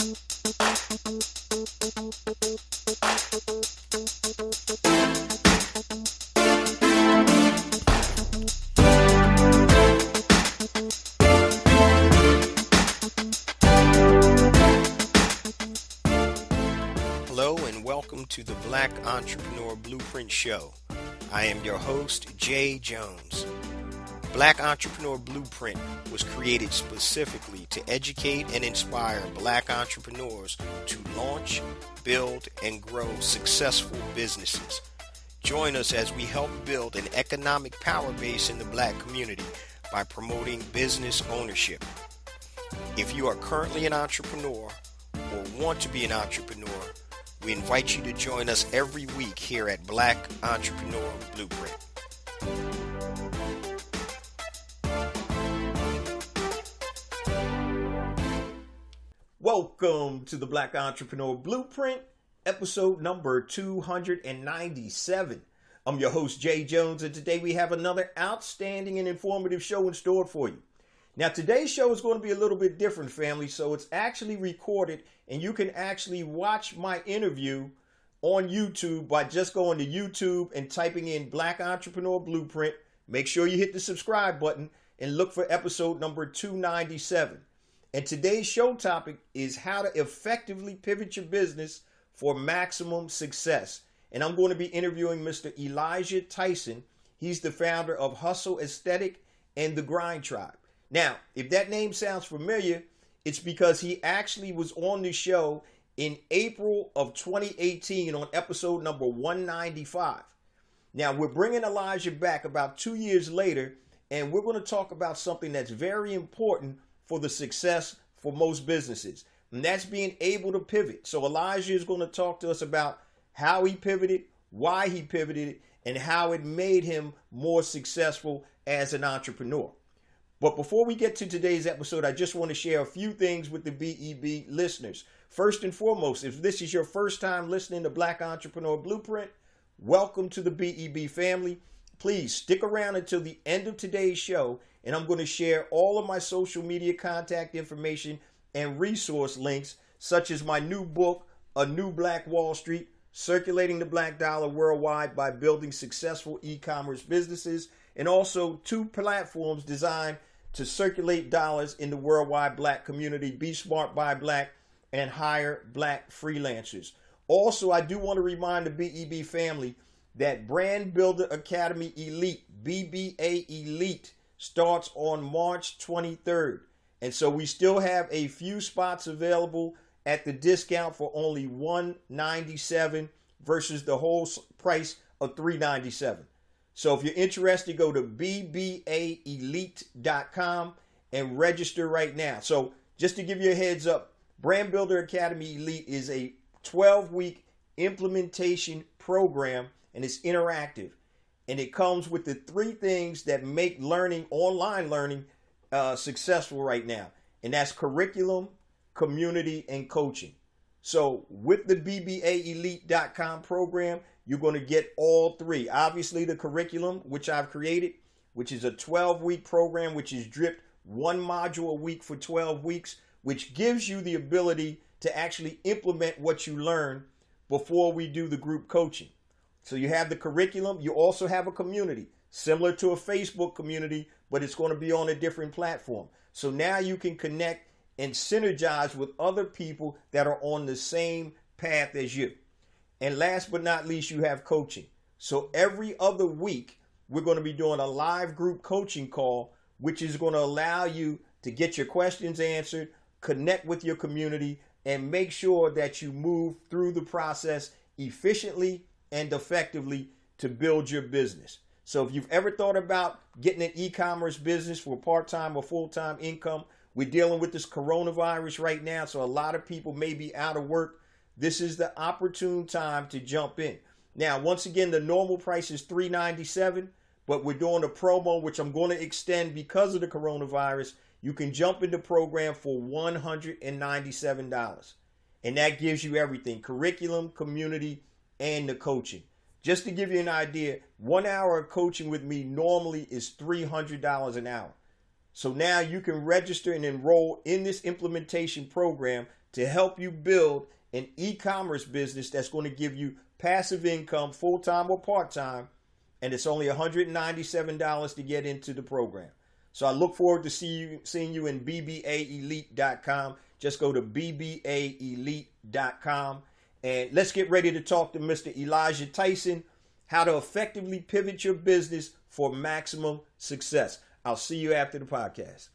Hello and welcome to the Black Entrepreneur Blueprint Show. I am your host, Jay Jones. Black Entrepreneur Blueprint was created specifically to educate and inspire Black entrepreneurs to launch, build, and grow successful businesses. Join us as we help build an economic power base in the Black community by promoting business ownership. If you are currently an entrepreneur or want to be an entrepreneur, we invite you to join us every week here at Black Entrepreneur Blueprint. Welcome to the Black Entrepreneur Blueprint, episode number 297. I'm your host, Jay Jones, and today we have another outstanding and informative show in store for you. Now, today's show is going to be a little bit different, family, so it's actually recorded, and you can actually watch my interview on YouTube by just going to YouTube and typing in Black Entrepreneur Blueprint. Make sure you hit the subscribe button and look for episode number 297. And today's show topic is how to effectively pivot your business for maximum success. And I'm going to be interviewing Mr. Elijah Tyson. He's the founder of Hustle Aesthetic and the Grind Tribe. Now, if that name sounds familiar, it's because he actually was on the show in April of 2018 on episode number 195. Now, we're bringing Elijah back about 2 years later, and we're going to talk about something that's very important for the success for most businesses, and that's being able to pivot. So Elijah is going to talk to us about how he pivoted, why he pivoted, and how it made him more successful as an entrepreneur. But before we get to today's episode, I just want to share a few things with the BEB listeners. First and foremost, if this is your first time listening to Black Entrepreneur Blueprint, welcome to the BEB family. Please stick around until the end of today's show, and I'm going to share all of my social media contact information and resource links, such as my new book, A New Black Wall Street, Circulating the Black Dollar Worldwide by Building Successful E-Commerce Businesses, and also 2 platforms designed to circulate dollars in the worldwide Black community, Be Smart by Black, and Hire Black Freelancers. Also, I do want to remind the BEB family that Brand Builder Academy Elite, BBA Elite, starts on March 23rd. And so we still have a few spots available at the discount for only $197 versus the whole price of $397. So if you're interested, go to bbaelite.com and register right now. So just to give you a heads up, Brand Builder Academy Elite is a 12-week implementation program, and it's interactive. And it comes with the 3 things that make learning, online learning, successful right now. And that's curriculum, community, and coaching. So with the bbaelite.com program, you're going to get all 3. Obviously, the curriculum, which I've created, which is a 12-week program, which is dripped 1 module a week for 12 weeks, which gives you the ability to actually implement what you learn before we do the group coaching. So you have the curriculum. You also have a community, similar to a Facebook community, but it's going to be on a different platform. So now you can connect and synergize with other people that are on the same path as you. And last but not least, you have coaching. So every other week, we're going to be doing a live group coaching call, which is going to allow you to get your questions answered, connect with your community, and make sure that you move through the process efficiently and effectively to build your business. So if you've ever thought about getting an e-commerce business for part-time or full-time income, we're dealing with this coronavirus right now, so a lot of people may be out of work. This is the opportune time to jump in. Now, once again, the normal price is $397, but we're doing a promo, which I'm going to extend because of the coronavirus. You can jump in the program for $197. And that gives you everything: curriculum, community, and the coaching. Just to give you an idea, 1 hour of coaching with me normally is $300 an hour. So now you can register and enroll in this implementation program to help you build an e-commerce business that's going to give you passive income, full-time or part-time, and it's only $197 to get into the program. So I look forward to seeing you in bbaelite.com. Just go to bbaelite.com, and let's get ready to talk to Mr. Elijah Tyson, how to effectively pivot your business for maximum success. I'll see you after the podcast.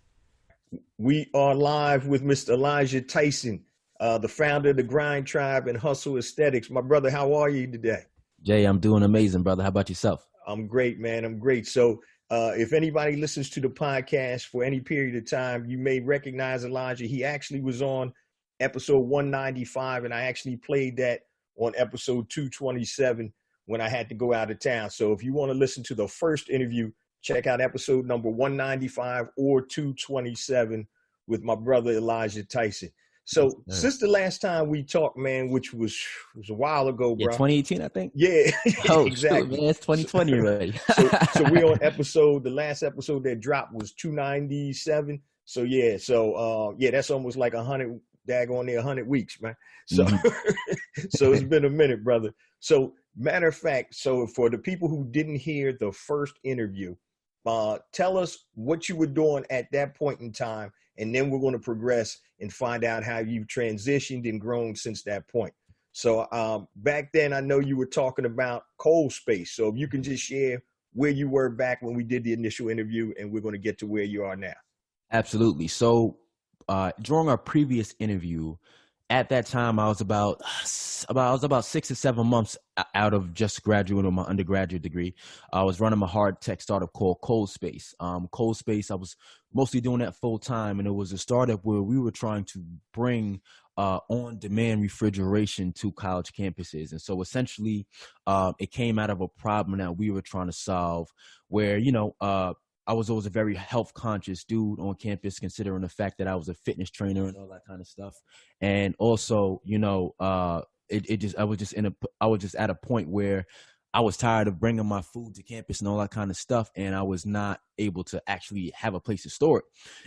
We are live with Mr. Elijah Tyson, the founder of the Grind Tribe and Hustle Aesthetics. My brother, how are you today? Jay, I'm doing amazing, brother. How about yourself? I'm great, man. I'm great. So if anybody listens to the podcast for any period of time, you may recognize Elijah. He actually was on episode 195, and I actually played that on episode 227 when I had to go out of town. So if you want to listen to the first interview, check out episode number 195 or 227 with my brother Elijah Tyson. So since the last time we talked, man, which was a while ago, bro. Yeah, 2018, I think. Yeah, oh, exactly. Man, it's 2020 already. so we're on the last episode that dropped was 297. So yeah, that's almost like 100, daggone near 100 weeks, man. So so it's been a minute, brother. So matter of fact, so for the people who didn't hear the first interview, tell us what you were doing at that point in time, and then we're going to progress and find out how you've transitioned and grown since that point. So back then, I know you were talking about cold space. So if you can just share where you were back when we did the initial interview, and we're going to get to where you are now. Absolutely. So during our previous interview, at that time, I was about 6 or 7 months out of just graduating with my undergraduate degree. I was running a hard tech startup called Cold Space. Cold Space, I was mostly doing that full time, and it was a startup where we were trying to bring on-demand refrigeration to college campuses. And so essentially, it came out of a problem that we were trying to solve where, I was always a very health conscious dude on campus, considering the fact that I was a fitness trainer and all that kind of stuff. And also, I was just at a point where I was tired of bringing my food to campus and all that kind of stuff, and I was not able to actually have a place to store it.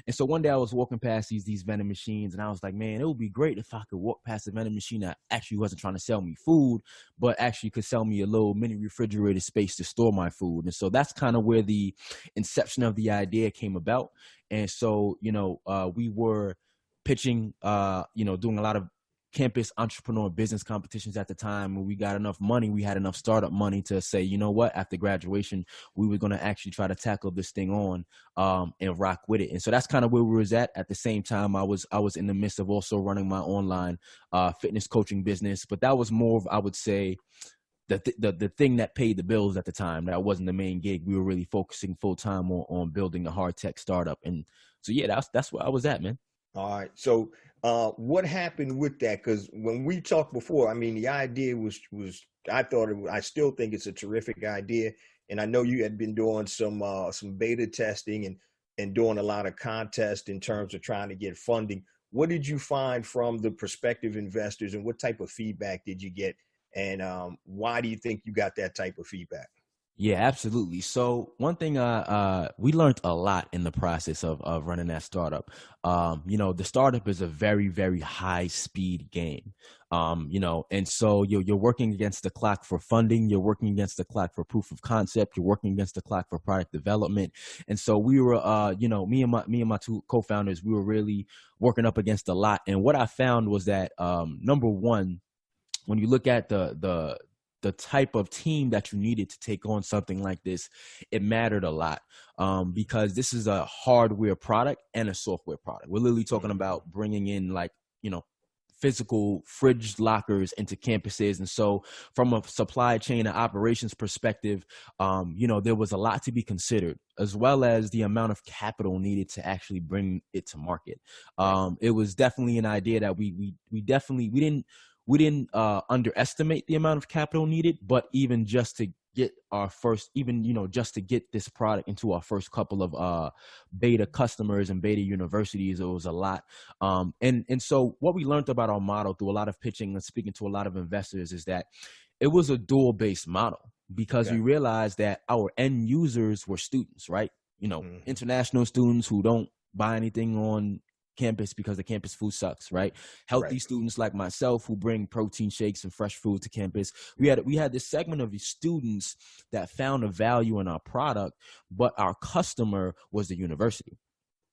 And so one day I was walking past these vending machines, and I was like, man, it would be great if I could walk past a vending machine that actually wasn't trying to sell me food, but actually could sell me a little mini refrigerator space to store my food. And so that's kind of where the inception of the idea came about. And so, we were pitching, doing a lot of campus entrepreneur business competitions at the time. When we got enough money, we had enough startup money to say, you know what, after graduation, we were going to actually try to tackle this thing on and rock with it. And so that's kind of where we was at. At the same time, I was in the midst of also running my online fitness coaching business, but that was more of, I would say, the thing that paid the bills at the time. That wasn't the main gig. We were really focusing full time on building a hard tech startup. And so, yeah, that's where I was at, man. All right. So what happened with that? Because when we talked before, I mean, the idea was I still think it's a terrific idea. And I know you had been doing some beta testing and doing a lot of contests in terms of trying to get funding. What did you find from the prospective investors, and what type of feedback did you get? And why do you think you got that type of feedback? Yeah, absolutely. So one thing, we learned a lot in the process of running that startup. The startup is a very, very high speed game. And so you're working against the clock for funding. You're working against the clock for proof of concept. You're working against the clock for product development. And so we were, me and my two co-founders, we were really working up against a lot. And what I found was that, number one, when you look at the type of team that you needed to take on something like this, it mattered a lot because this is a hardware product and a software product. We're literally talking about bringing in physical fridge lockers into campuses. And so from a supply chain and operations perspective, there was a lot to be considered, as well as the amount of capital needed to actually bring it to market. It was definitely an idea that we didn't underestimate the amount of capital needed, but even just to get our first, just to get this product into our first couple of beta customers and beta universities, it was a lot. And so what we learned about our model through a lot of pitching and speaking to a lot of investors is that it was a dual-based model, because we realized that our end users were students, right? International students who don't buy anything on campus because the campus food sucks, right? Right. Healthy students like myself who bring protein shakes and fresh food to campus. We had this segment of students that found a value in our product, but our customer was the university.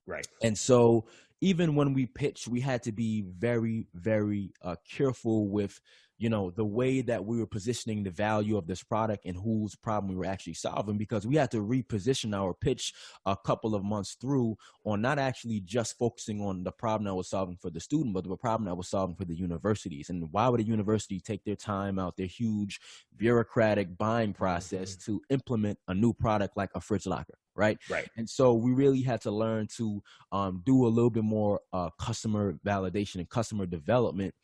Right. And so even when we pitched, we had to be very, very careful with, the way that we were positioning the value of this product and whose problem we were actually solving, because we had to reposition our pitch a couple of months through on not actually just focusing on the problem that was solving for the student, but the problem that was solving for the universities. And why would a university take their time out, their huge bureaucratic buying process to implement a new product like a fridge locker? Right. Right. And so we really had to learn to do a little bit more customer validation and customer development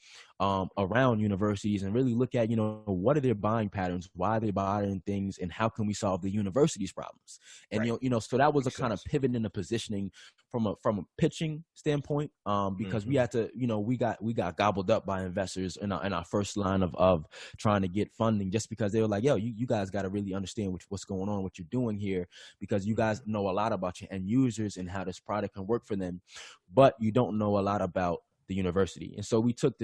around universities, and really look at, what are their buying patterns, why are they buying things, and how can we solve the university's problems? And, Right. so that was a Makes kind of sense. pivot in the positioning from a pitching standpoint, because we had to, we got gobbled up by investors in our first line of trying to get funding, just because they were like, yo, you guys got to really understand what's going on, what you're doing here, because you guys know a lot about your end users and how this product can work for them, but you don't know a lot about the university. And so we took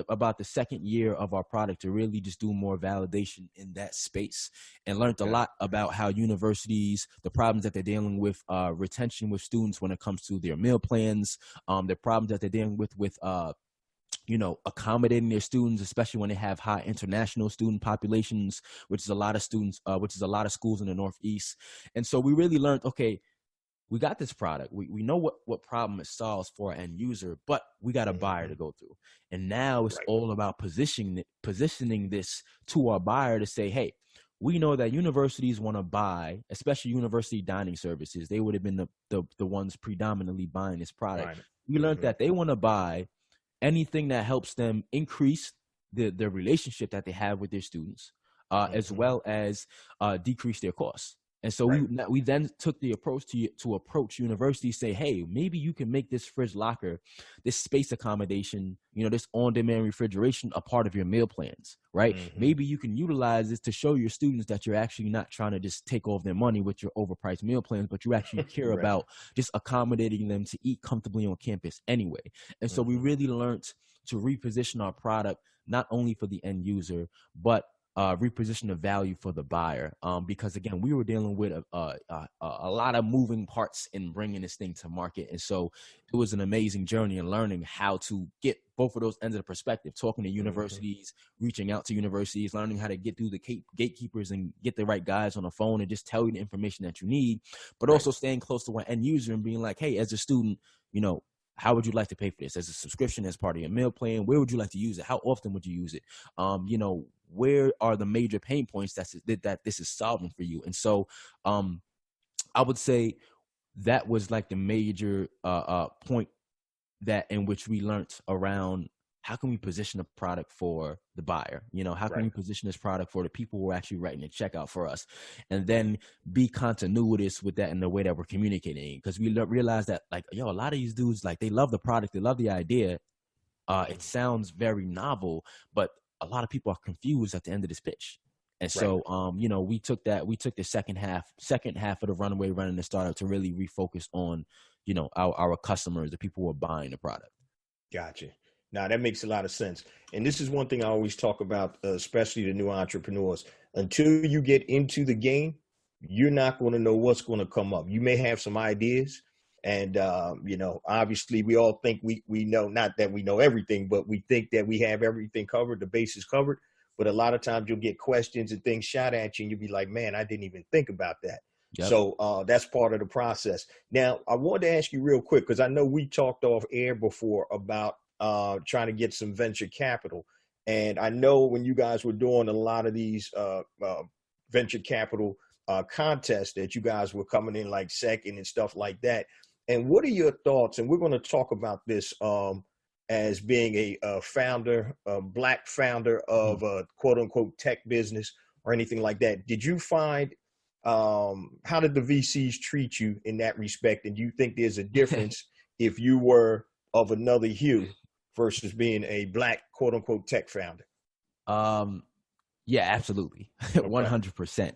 about the second year of our product to really just do more validation in that space, and learned a lot about how universities, the problems that they're dealing with, retention with students when it comes to their meal plans, the problems that they're dealing with accommodating their students, especially when they have high international student populations, which is a lot of students, which is a lot of schools in the Northeast. And so we really learned, okay, we got this product. We know what problem it solves for our end user, but we got a buyer to go through. And now it's all about positioning this to our buyer to say, hey, we know that universities want to buy, especially university dining services. They would have been the ones predominantly buying this product. Right. We learned that they want to buy anything that helps them increase the relationship that they have with their students, as well as decrease their costs. And so we then took the approach to approach universities, say, hey, maybe you can make this fridge locker, this space accommodation, this on-demand refrigeration, a part of your meal plans, right? Maybe you can utilize this to show your students that you're actually not trying to just take all of their money with your overpriced meal plans, but you actually care about just accommodating them to eat comfortably on campus anyway. And so we really learned to reposition our product, not only for the end user, but reposition the value for the buyer, because again, we were dealing with a lot of moving parts in bringing this thing to market. And so it was an amazing journey in learning how to get both of those ends of the perspective, talking to universities, reaching out to universities, learning how to get through the gatekeepers and get the right guys on the phone and just tell you the information that you need, but also staying close to one end user and being like, hey, as a student, how would you like to pay for this? As a subscription, as part of your meal plan? Where would you like to use it? How often would you use it? Where are the major pain points that this is solving for you? And so I would say that was like the major point that in which we learned around how can we position a product for the buyer? How can we position this product for the people who are actually writing the checkout for us? And then be continuous with that in the way that we're communicating. Because we realize that, like, a lot of these dudes, like, they love the product, they love the idea. It sounds very novel, but a lot of people are confused at the end of this pitch. And so, we took the second half of the runway running the startup to really refocus on, our customers, the people who are buying the product. Gotcha. Now that makes a lot of sense. And this is one thing I always talk about, especially the new entrepreneurs. Until you get into the game, you're not going to know what's going to come up. You may have some ideas. And, obviously we all think we know, not that we know everything, but we think that we have everything covered, the bases covered. But a lot of times you'll get questions and things shot at you and you'll be like, man, I didn't even think about that. Yep. So that's part of the process. Now, I wanted to ask you real quick, because I know we talked off air before about trying to get some venture capital. And I know when you guys were doing a lot of these venture capital contests that you guys were coming in like second and stuff like that. And what are your thoughts? And we're going to talk about this as being a founder, a Black founder of a quote unquote tech business or anything like that. Did you find, how did the VCs treat you in that respect? And do you think there's a difference if you were of another hue versus being a Black quote unquote tech founder? Yeah, absolutely. 100%.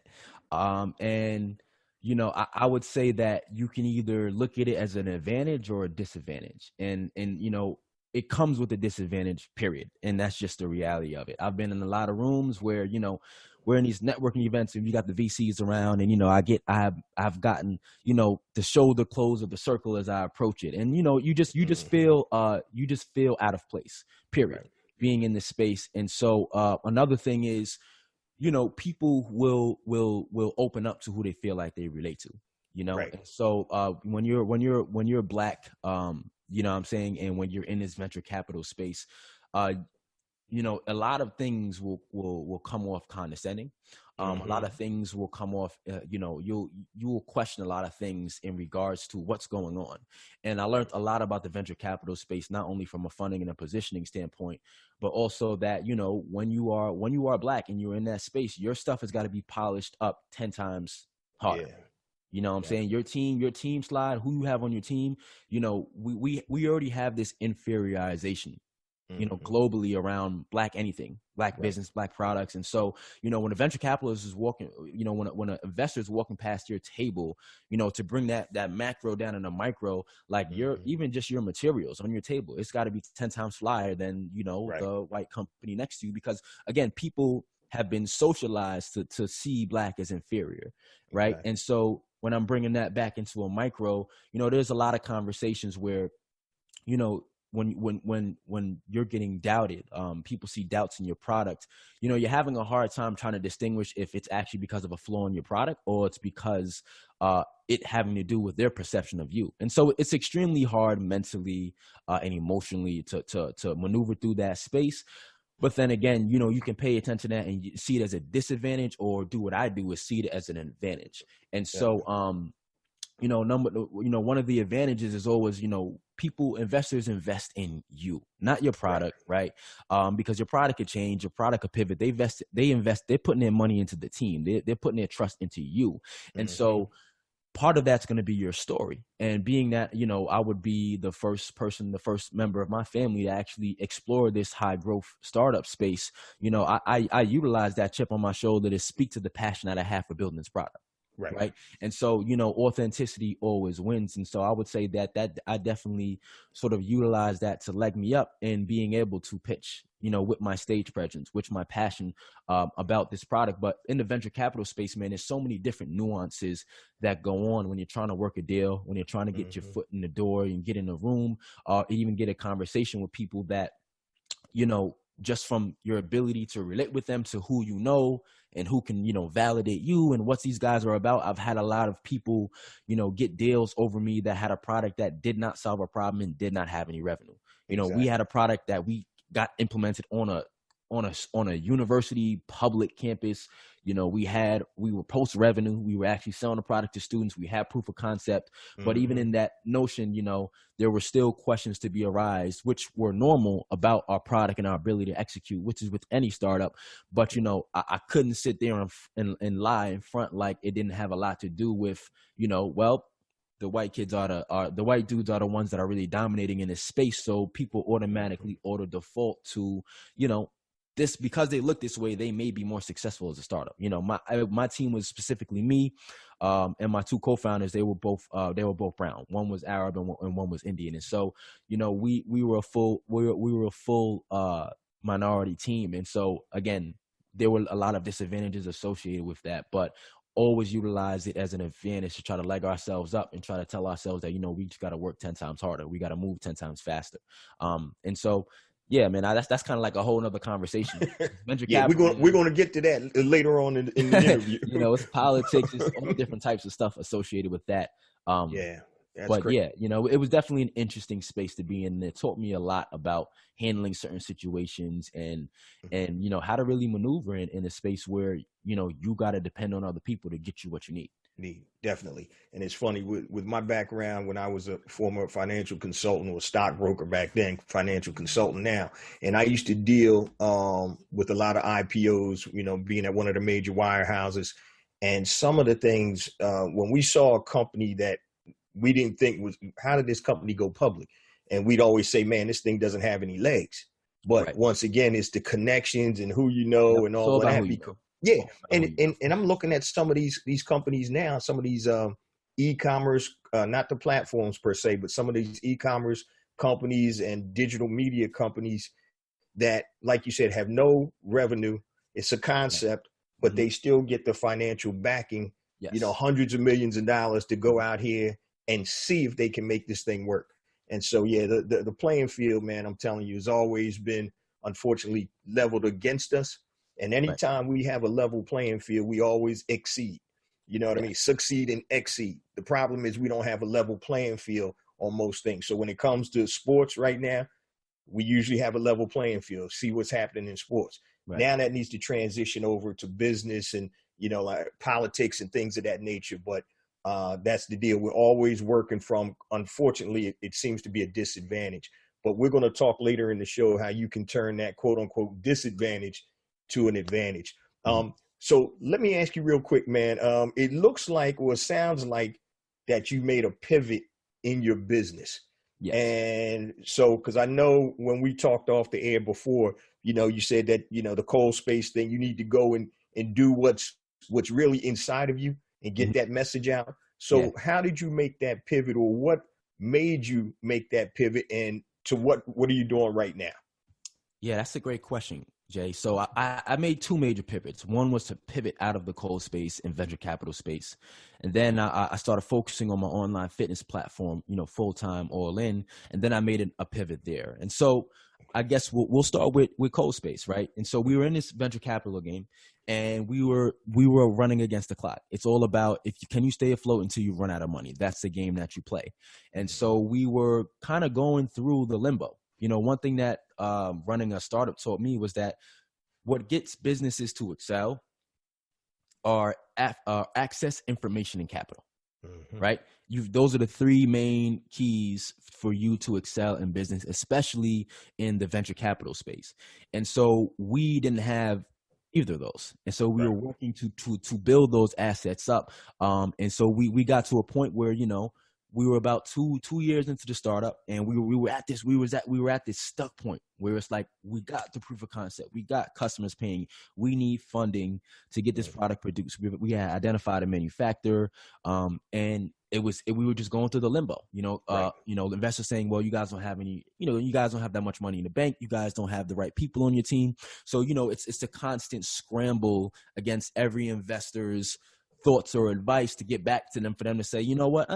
And I would say that you can either look at it as an advantage or a disadvantage. And it comes with a disadvantage, period. And that's just the reality of it. I've been in a lot of rooms where, we're in these networking events and you got the VCs around, and I've gotten, the shoulder close of the circle as I approach it. And you just feel out of place, period, Right. being in this space. And so another thing is, people will open up to who they feel like they relate to, Right. and so when you're black, what I'm saying, and when you're in this venture capital space, uh a lot of things will come off condescending. A lot of things will come off, you will question a lot of things in regards to what's going on. And I learned a lot about the venture capital space, not only from a funding and a positioning standpoint, but also that, when you are black and you're in that space, your stuff has got to be polished up 10 times harder. Yeah. You know what I'm saying? Your team slide, who you have on your team, we already have this inferiorization, globally around black anything, black business, black products. And so, when a venture capitalist is walking, when an investor is walking past your table, to bring that macro down in a micro, like even just your materials on your table, it's got to be 10 times flyer than, the white company next to you, because again, people have been socialized to see black as inferior. Right. And so when I'm bringing that back into a micro, there's a lot of conversations where, when you're getting doubted, people see doubts in your product, you're having a hard time trying to distinguish if it's actually because of a flaw in your product or it's because it having to do with their perception of you. And so it's extremely hard mentally and emotionally to maneuver through that space. But then again, you can pay attention to that and you see it as a disadvantage, or do what I do is see it as an advantage. And so, one of the advantages is always, investors invest in you, not your product, right? Because your product could change, your product could pivot. They're putting their money into the team. They're putting their trust into you. And so part of that's going to be your story. And being that, I would be the first member of my family to actually explore this high growth startup space. I utilize that chip on my shoulder to speak to the passion that I have for building this product. Right. And so, authenticity always wins. And so I would say that I definitely sort of utilize that to leg me up in being able to pitch, with my stage presence, which my passion about this product. But in the venture capital space, man, there's so many different nuances that go on when you're trying to work a deal, when you're trying to get your foot in the door and get in a room, even get a conversation with people that, just from your ability to relate with them to who and who can, validate you and what these guys are about. I've had a lot of people, get deals over me that had a product that did not solve a problem and did not have any revenue. We had a product that we got implemented on a university public campus. We were post revenue. We were actually selling the product to students. We had proof of concept, but even in that notion, there were still questions to be arised, which were normal about our product and our ability to execute, which is with any startup. But, I couldn't sit there and lie in front like it didn't have a lot to do with, the white kids the white dudes are the ones that are really dominating in this space. So people automatically auto default to, this, because they look this way, they may be more successful as a startup. My team was specifically me, and my two co-founders. They were both brown. One was Arab and one was Indian. And so, we were a full minority team. And so again, there were a lot of disadvantages associated with that, but always utilize it as an advantage to try to leg ourselves up and try to tell ourselves that, we just got to work 10 times harder. We got to move 10 times faster. And so, yeah, man, that's kind of like a whole nother conversation. Venture capital, we're going to get to that later on in the interview. It's politics, it's all different types of stuff associated with that. But great. It was definitely an interesting space to be in. It taught me a lot about handling certain situations and how to really maneuver in a space where, you got to depend on other people to get you what you need. Definitely. And it's funny with my background, when I was a former financial consultant or stockbroker back then, financial consultant now, and I used to deal with a lot of IPOs, being at one of the major wirehouses. And some of the things, when we saw a company that we didn't think was, how did this company go public? And we'd always say, man, this thing doesn't have any legs. But once again, it's the connections and who and all that. Yeah, Oh, I know you go and I'm looking at some of these companies now, some of these e-commerce, not the platforms per se, but some of these e-commerce companies and digital media companies that, like you said, have no revenue. It's a Right. concept, but Mhm. they still get the financial backing, Yes. hundreds of millions of dollars to go out here and see if they can make this thing work. And so, yeah, the playing field, man, I'm telling you, has always been unfortunately leveled against us. And Right. anytime we have a level playing field, we always exceed. You know what I mean? Yes. Succeed and exceed. The problem is we don't have a level playing field on most things. So when it comes to sports right now, we usually have a level playing field, see what's happening in sports. Right. Now that needs to transition over to business and, like politics and things of that nature. But that's the deal. We're always working from, unfortunately, it seems to be a disadvantage. But we're going to talk later in the show how you can turn that quote unquote disadvantage to an advantage. Mhm. So let me ask you real quick, man. It looks like, or it sounds like, that you made a pivot in your business. Yes. And so, because I know when we talked off the air before, you said that, the cold space thing, you need to go and do what's really inside of you and get Mhm. that message out. Yeah. So how did you make that pivot, or what made you make that pivot, and to what are you doing right now? Yeah, that's a great question, Jay. So I made two major pivots. One was to pivot out of the cold space and venture capital space. And then I started focusing on my online fitness platform, full time, all in. And then I made a pivot there. And so I guess we'll start with cold space, right? And so we were in this venture capital game, and we were running against the clock. It's all about, can you stay afloat until you run out of money. That's the game that you play. And so we were kind of going through the limbo. One thing that running a startup taught me was that what gets businesses to excel are access, information, and capital. Mm-hmm. Right? Those are the three main keys for you to excel in business, especially in the venture capital space. And so we didn't have either of those, and so we Right. were working to build those assets up. And so we got to a point where we were about two years into the startup, and we were at this stuck point where it's like, we got the proof of concept, we got customers paying, we need funding to get this product produced. We had identified a manufacturer, and we were just going through the limbo. Right. The investors saying, well, you guys don't have any, you guys don't have that much money in the bank, you guys don't have the right people on your team. So it's a constant scramble against every investor's thoughts or advice to get back to them, for them to say, you know what,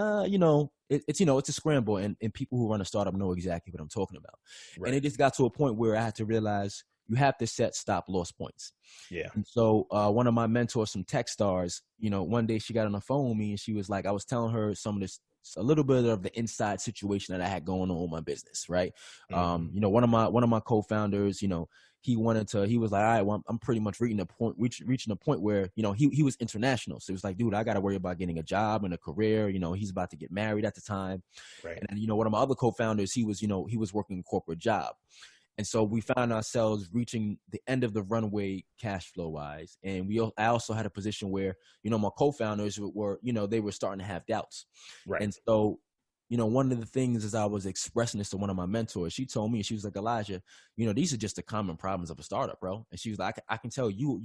it's a scramble, and people who run a startup know exactly what I'm talking about. And Right. it just got to a point where I had to realize you have to set stop loss points. Yeah. And so one of my mentors from Techstars, one day she got on the phone with me, and she was like, I was telling her some of this, a little bit of the inside situation that I had going on with my business, right? Mm-hmm. One of my co-founders, he was like, all right, well, I'm pretty much reaching a point where, he was international. So it was like, dude, I got to worry about getting a job and a career. He's about to get married at the time. Right. And then, one of my other co-founders, he was working a corporate job. And so we found ourselves reaching the end of the runway cash flow wise. And I also had a position where, my co-founders were, they were starting to have doubts. Right. And so, one of the things, as I was expressing this to one of my mentors, she told me, she was like, Elijah, these are just the common problems of a startup, bro. And she was like, I can tell you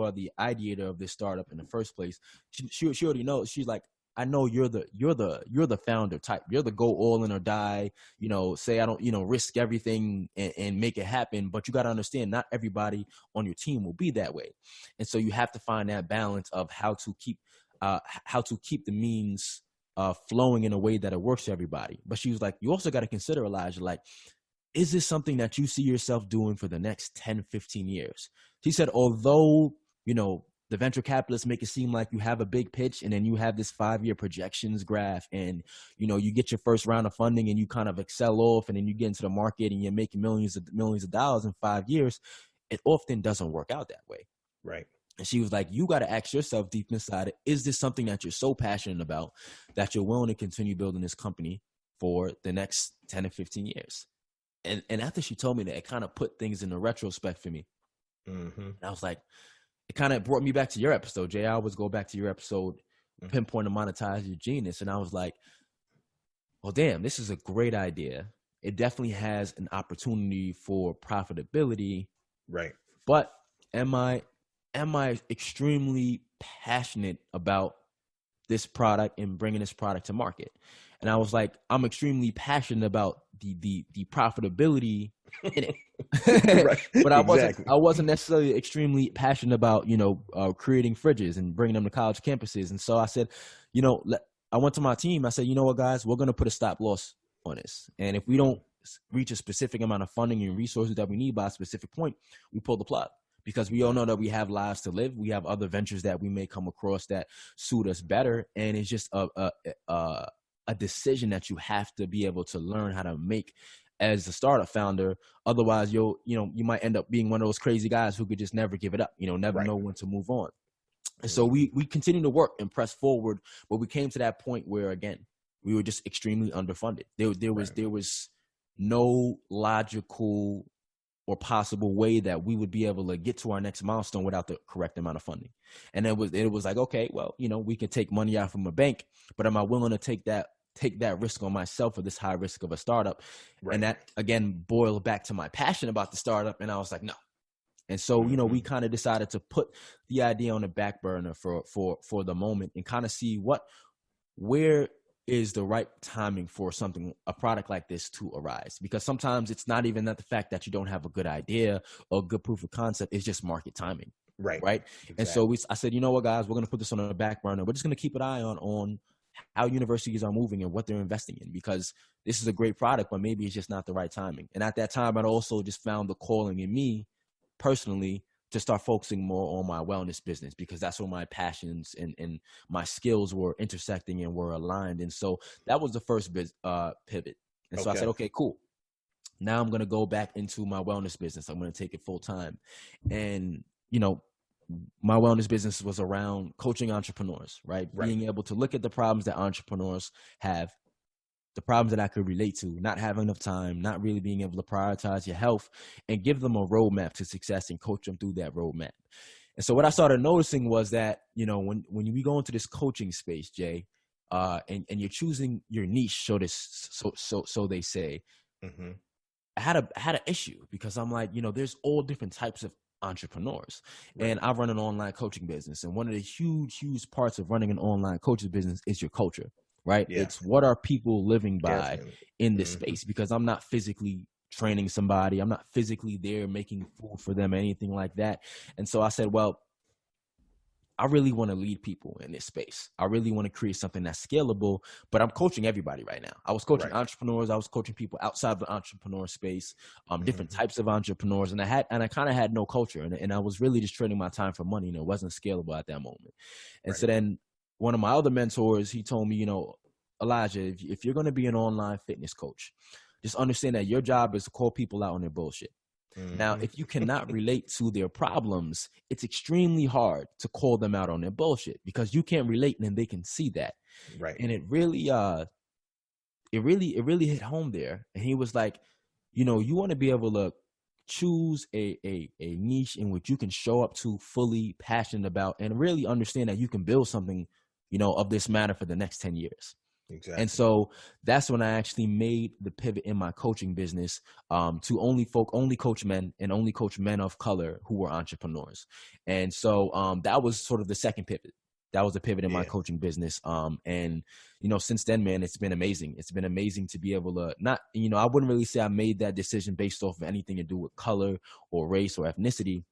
are the ideator of this startup in the first place. She already knows. She's like, I know you're the founder type. You're the go all in or die, say I don't, risk everything and make it happen. But you got to understand, not everybody on your team will be that way. And so you have to find that balance of how to keep the means flowing in a way that it works for everybody. But she was like, you also got to consider, Elijah, like, is this something that you see yourself doing for the next 10, 15 years? She said, although, the venture capitalists make it seem like you have a big pitch, and then you have this 5-year projections graph, and, you get your first round of funding and you kind of excel off, and then you get into the market and you're making millions of dollars in 5 years. It often doesn't work out that way. Right. And she was like, you got to ask yourself deep inside, is this something that you're so passionate about that you're willing to continue building this company for the next 10 or 15 years? And after she told me that, it kind of put things in the retrospect for me. Mm-hmm. And I was like, it kind of brought me back to your episode, Jay. I always go back to your episode, Pinpoint and Monetize Your Genius. And I was like, well, damn, this is a great idea. It definitely has an opportunity for profitability. Right. But am I am I extremely passionate about this product and bringing this product to market? And I was like, I'm extremely passionate about the profitability in it. Right. But Exactly. I wasn't necessarily extremely passionate about, creating fridges and bringing them to college campuses. And so I said, I went to my team. I said, you know what, guys, we're going to put a stop loss on this. And if we don't reach a specific amount of funding and resources that we need by a specific point, we pull the plug. Because we all know that we have lives to live. We have other ventures that we may come across that suit us better. And it's just a decision that you have to be able to learn how to make as a startup founder. Otherwise, you might end up being one of those crazy guys who could just never give it up, never Right. know when to move on. And so we continue to work and press forward, but we came to that point where, again, we were just extremely underfunded. There was no logical or possible way that we would be able to get to our next milestone without the correct amount of funding. And it was like, okay, well, we can take money out from a bank, but am I willing to take that risk on myself for this high risk of a startup? Right. And that, again, boiled back to my passion about the startup. And I was like, no. And so, we kind of decided to put the idea on the back burner for the moment and kind of see where is the right timing for a product like this to arise. Because sometimes it's not even that the fact that you don't have a good idea or a good proof of concept, it's just market timing. Right. Exactly. And so I said, you know what, guys, we're going to put this on the back burner. We're just going to keep an eye on how universities are moving and what they're investing in, because this is a great product, but maybe it's just not the right timing. And at that time, I'd also just found the calling in me personally to start focusing more on my wellness business, because that's where my passions and my skills were intersecting and were aligned. And so that was the first pivot. And so I said, okay, cool. Now I'm going to go back into my wellness business. I'm going to take it full time. And, my wellness business was around coaching entrepreneurs, right? Being able to look at the problems that entrepreneurs have, the problems that I could relate to, not having enough time, not really being able to prioritize your health, and give them a roadmap to success and coach them through that roadmap. And so what I started noticing was that, when we go into this coaching space, Jay, and you're choosing your niche, so they say, I had an issue, because I'm like, there's all different types of entrepreneurs, and I run an online coaching business. And one of the huge parts of running an online coaching business is your culture. Right. Yeah. It's what are people living by in this space, because I'm not physically training somebody. I'm not physically there making food for them, anything like that. And so I said, well, I really want to lead people in this space. I really want to create something that's scalable, but I'm coaching everybody right now. I was coaching entrepreneurs. I was coaching people outside the entrepreneur space, different types of entrepreneurs. And I kind of had no culture, and I was really just trading my time for money. It wasn't scalable at that moment. And so then one of my other mentors, he told me, Elijah, if you're going to be an online fitness coach, just understand that your job is to call people out on their bullshit. Now, if you cannot relate to their problems, it's extremely hard to call them out on their bullshit, because you can't relate and they can see that. Right. And it really hit home there. And he was like, you want to be able to choose a niche in which you can show up to fully passionate about, and really understand that you can build something, of this matter for the next 10 years. Exactly. And so that's when I actually made the pivot in my coaching business to only coach men, and only coach men of color who were entrepreneurs. And so that was sort of the second pivot. That was the pivot in my coaching business. And, since then, man, it's been amazing. It's been amazing to be able to I wouldn't really say I made that decision based off of anything to do with color or race or ethnicity.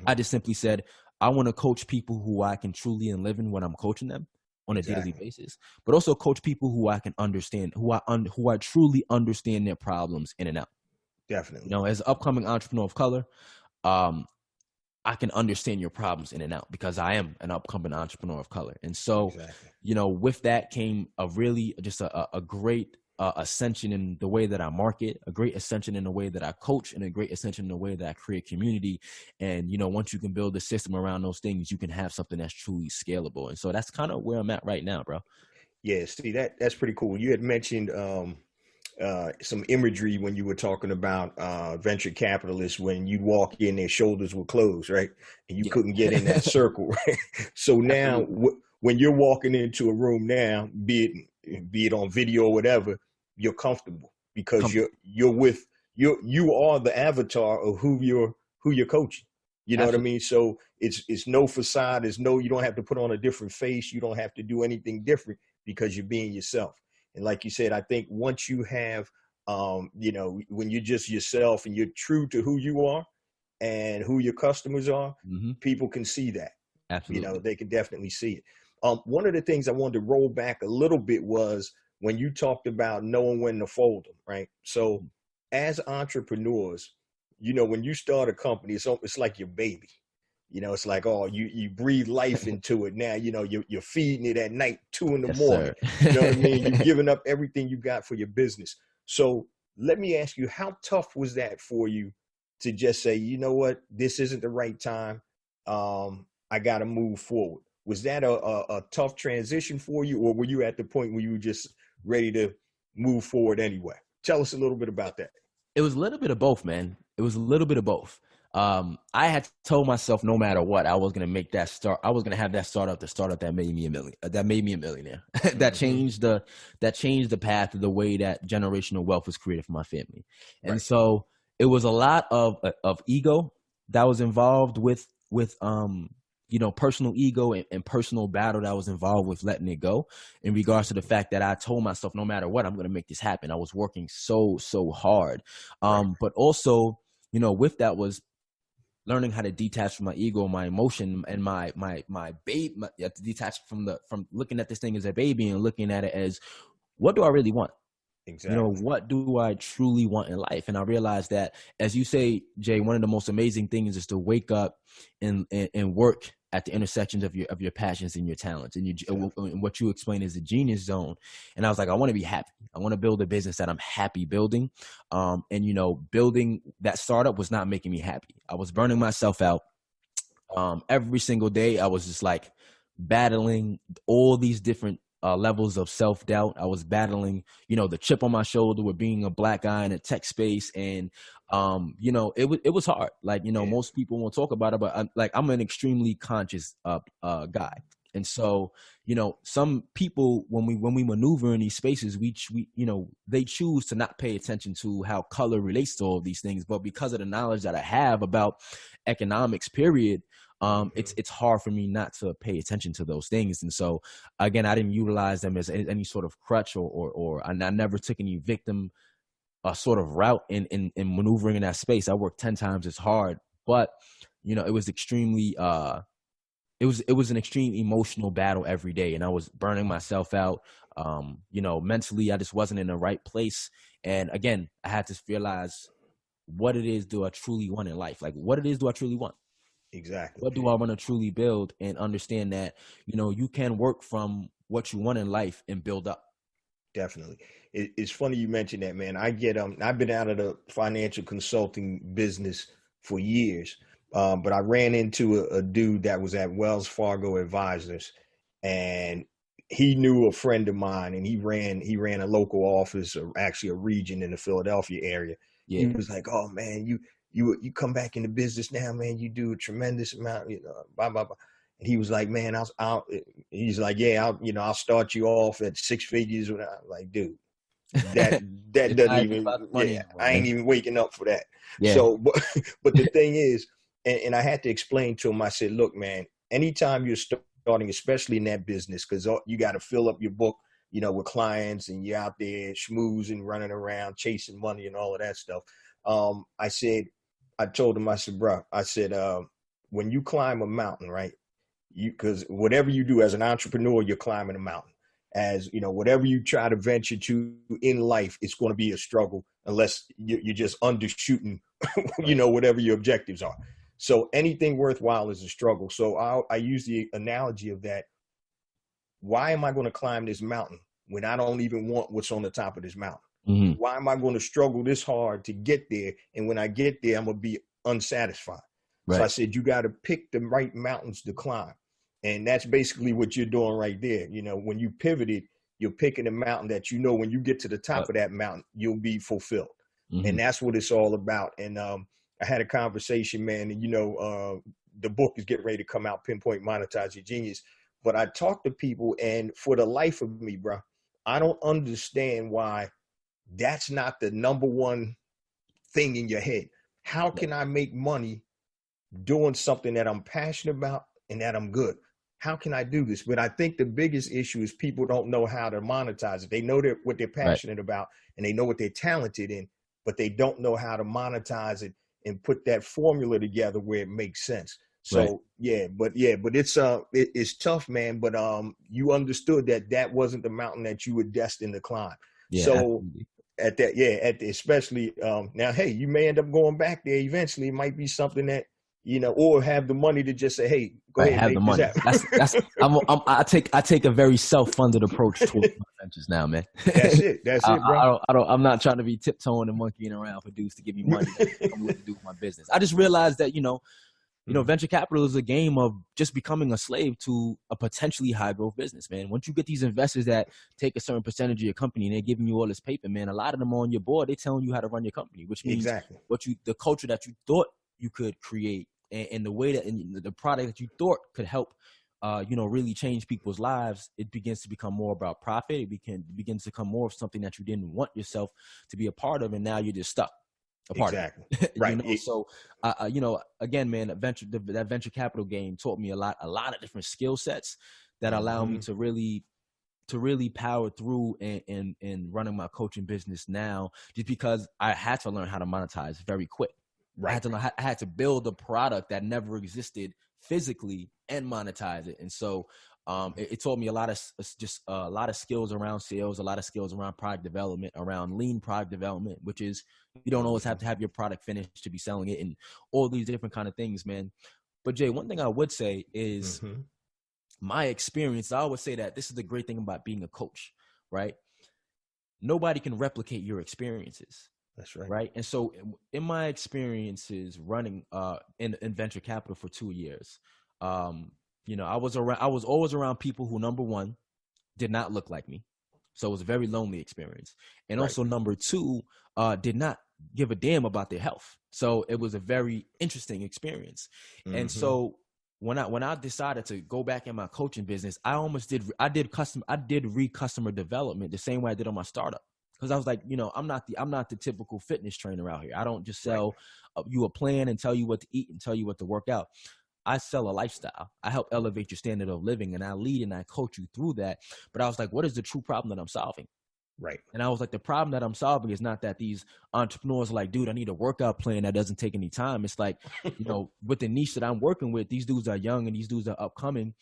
I just simply said, I want to coach people who I can truly and live in when I'm coaching them on a daily basis, but also coach people who I can understand, who I truly understand their problems in and out. Definitely. As an upcoming entrepreneur of color, I can understand your problems in and out, because I am an upcoming entrepreneur of color. And so, with that came a really just a great ascension in the way that I market, a great ascension in the way that I coach, and a great ascension in the way that I create community. And, once you can build a system around those things, you can have something that's truly scalable. And so that's kind of where I'm at right now, bro. Yeah, see, that's pretty cool. You had mentioned some imagery when you were talking about venture capitalists. When you walk in, their shoulders were closed, right? And you couldn't get in that circle, right? So now when you're walking into a room now, be it on video or whatever, you're comfortable, because you are the avatar of who you're coaching. You know what I Absolutely. mean? So it's no facade. You don't have to put on a different face. You don't have to do anything different because you're being yourself. And like you said, I think once you have, when you're just yourself and you're true to who you are and who your customers are, Hmm. people can see that. Absolutely. They can definitely see it. One of the things I wanted to roll back a little bit was when you talked about knowing when to fold them, right? So as entrepreneurs, when you start a company, it's like your baby. It's like, oh, you breathe life into it now. You're feeding it at night, 2 a.m. Yes, You know what I mean? You're sir. giving up everything you got for your business. So let me ask you, how tough was that for you to just say, you know what, this isn't the right time. I got to move forward. Was that a tough transition for you, or were you at the point where you were just ready to move forward anyway? Tell us a little bit about that. It was a little bit of both, man. It was a little bit of both. I had told myself no matter what, I was gonna make that start. I was gonna have that startup, the startup that made me a million, that made me a millionaire. Mm-hmm. That changed the path of the way that generational wealth was created for my family. And Right. so it was a lot of ego that was involved with personal ego and personal battle that was involved with letting it go, in regards to the fact that I told myself, no matter what, I'm going to make this happen. I was working so hard. Right. But also, with that was learning how to detach from my ego, my emotion, and my babe. You have to detach from looking at this thing as a baby and looking at it as, what do I really want? Exactly. What do I truly want in life? And I realized that, as you say, Jay, one of the most amazing things is to wake up and work at the intersections of your passions and your talents. Definitely. And what you explain is the genius zone. And I was like, I want to be happy. I want to build a business that I'm happy building. Building that startup was not making me happy. I was burning myself out. Every single day, I was just like battling all these different levels of self-doubt. I was battling, the chip on my shoulder with being a black guy in a tech space. And, it was hard. Like, Yeah. most people won't talk about it, but I'm an extremely conscious guy. And so, some people, when we maneuver in these spaces, they choose to not pay attention to how color relates to all of these things. But because of the knowledge that I have about economics, period, Mm-hmm. it's hard for me not to pay attention to those things. And so, again, I didn't utilize them as any sort of crutch, or I never took any victim sort of route in maneuvering in that space. I worked 10 times as hard, but it was extremely it was an extreme emotional battle every day, and I was burning myself out. Mentally, I just wasn't in the right place. And again, I had to realize, what it is do I truly want in life? Like, what it is do I truly want? Exactly. What do I want to truly build? And understand that, you can work from what you want in life and build up. Definitely. It's funny you mentioned that, man. I've been out of the financial consulting business for years, but I ran into a dude that was at Wells Fargo Advisors, and he knew a friend of mine, and he ran a local office, or actually a region in the Philadelphia area. He Yeah. was like, "Oh man, you come back into business now, man. You do a tremendous amount, blah blah blah." And he was like, "Man, he's like, yeah, I'll start you off at six figures." And I'm like, dude, that that It's doesn't not even even, about the money yeah, anymore, I ain't man. even waking up for that. Yeah. So, but the thing is, and I had to explain to him. I said, look, man, anytime you're starting, especially in that business, because you got to fill up your book, with clients, and you're out there schmoozing, running around, chasing money, and all of that stuff. I told him, I said, bro, I said, when you climb a mountain, right? Because whatever you do as an entrepreneur, you're climbing a mountain. As whatever you try to venture to in life, it's going to be a struggle unless you're just undershooting, Right. whatever your objectives are. So anything worthwhile is a struggle. So I use the analogy of that. Why am I going to climb this mountain when I don't even want what's on the top of this mountain? Hmm. Why am I going to struggle this hard to get there? And when I get there, I'm going to be unsatisfied. So I Right. said, you got to pick the right mountains to climb. And that's basically what you're doing right there. When you pivoted, you're picking a mountain that, when you get to the top Yep. of that mountain, you'll be fulfilled. Hmm. And that's what it's all about. And I had a conversation, man, and the book is getting ready to come out, Pinpoint Monetize Your Genius. But I talk to people, and for the life of me, bro, I don't understand why that's not the number one thing in your head. How Right. can I make money doing something that I'm passionate about and that I'm good. How can I do this? But I think the biggest issue is people don't know how to monetize it. They know what they're Right. passionate about and they know what they're talented in, but they don't know how to monetize it and put that formula together where it makes sense. Right. So but it's tough, man. But you understood that wasn't the mountain that you were destined to climb. Yeah, So absolutely. especially now, hey, you may end up going back there eventually. It might be something that or have the money to just say, hey, go Right, ahead and have the make this money. happen. I take a very self-funded approach towards my ventures now, man. That's it. That's it, bro. I'm not trying to be tiptoeing and monkeying around for dudes to give me money that I'm willing to do with my business. I just realized that venture capital is a game of just becoming a slave to a potentially high growth business, man. Once you get these investors that take a certain percentage of your company and they're giving you all this paper, man, a lot of them are on your board. They're telling you how to run your company, which means Exactly. the culture that you thought you could create and the way that and the product that you thought could help, really change people's lives, it begins to become more about profit. It begins to become more of something that you didn't want yourself to be a part of, and now you're just stuck a part Exactly. of it. Right. So again, man, that venture capital game taught me a lot of different skill sets that allow me to really power through and running my coaching business now, just because I had to learn how to monetize very quick. Right. I had to build a product that never existed physically and monetize it. And so it taught me a lot of skills around sales, a lot of skills around product development, around lean product development, which is you don't always have to have your product finished to be selling it, and all these different kind of things, man. But Jay, one thing I would say is my experience. I always say that this is the great thing about being a coach, right? Nobody can replicate your experiences. That's right. Right. And so in my experiences running in venture capital for 2 years, I was always around people who, number one, did not look like me. So it was a very lonely experience. And also, number two, did not give a damn about their health. So it was a very interesting experience. And so when I decided to go back in my coaching business, I did customer development the same way I did on my startup. Because I was like, I'm not the typical fitness trainer out here. I don't just sell you a plan and tell you what to eat and tell you what to work out. I sell a lifestyle. I help elevate your standard of living, and I lead and I coach you through that. But I was like, what is the true problem that I'm solving? Right. And I was like, the problem that I'm solving is not that these entrepreneurs are like, dude, I need a workout plan that doesn't take any time. It's like, with the niche that I'm working with, these dudes are young and these dudes are upcoming.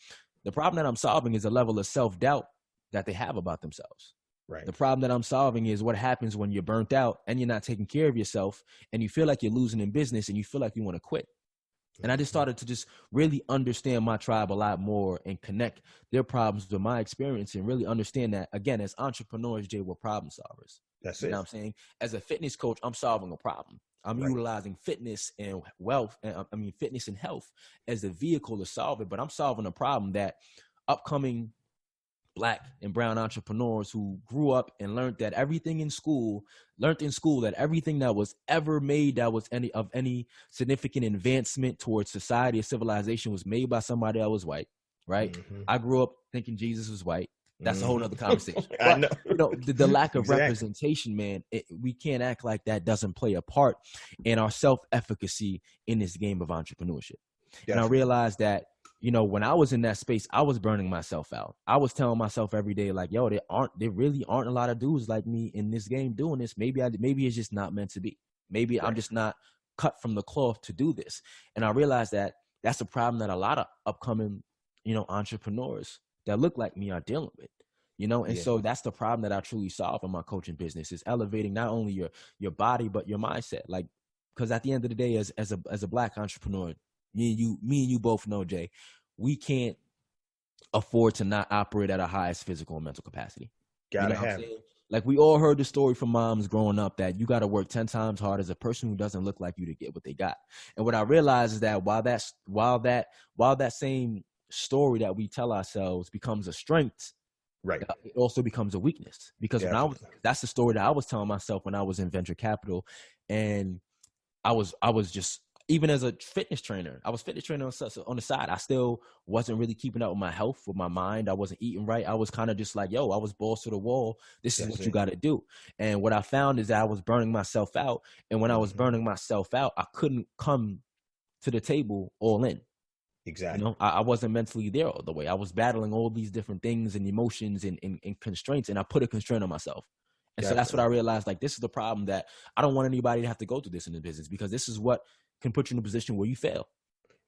The problem that I'm solving is a level of self-doubt that they have about themselves. Right. The problem that I'm solving is what happens when you're burnt out and you're not taking care of yourself and you feel like you're losing in business and you feel like you want to quit. And I just started to just really understand my tribe a lot more and connect their problems with my experience and really understand that, again, as entrepreneurs, Jay, we're problem solvers. That's You it. know what I'm saying? As a fitness coach, I'm solving a problem. I'm utilizing fitness and fitness and health as a vehicle to solve it. But I'm solving a problem that upcoming Black and brown entrepreneurs who grew up and learned in school that everything that was ever made that was any significant advancement towards society or civilization was made by somebody that was white, right? I grew up thinking Jesus was white. That's a whole other conversation. I know. The lack of representation, man, we can't act like that doesn't play a part in our self-efficacy in this game of entrepreneurship. Definitely. And I realized that when I was in that space, I was burning myself out. I was telling myself every day, like, yo, there really aren't a lot of dudes like me in this game doing this. Maybe it's just not meant to be. Maybe I'm just not cut from the cloth to do this. And I realized that that's a problem that a lot of upcoming, entrepreneurs that look like me are dealing with, and so that's the problem that I truly solve in my coaching business is elevating not only your body, but your mindset. Like, because at the end of the day, as a Black entrepreneur, me and you both know, Jay, we can't afford to not operate at our highest physical and mental capacity. Gotta have it. Like, we all heard the story from moms growing up that you got to work 10 times hard as a person who doesn't look like you to get what they got. And what I realized is that while that same story that we tell ourselves becomes a strength, it also becomes a weakness. Because that's the story that I was telling myself when I was in venture capital, and I was just, even as a fitness trainer, I was fitness trainer on the side. I still wasn't really keeping up with my health, with my mind. I wasn't eating right. I was kind of just like, yo, I was balls to the wall. This is what you got to do. And what I found is that I was burning myself out. And when I was burning myself out, I couldn't come to the table all in. Exactly. I wasn't mentally there all the way. I was battling all these different things and emotions and constraints, and I put a constraint on myself. And so that's what I Definitely. realized. Like, this is the problem, that I don't want anybody to have to go through this in the business, because this is what can put you in a position where you fail.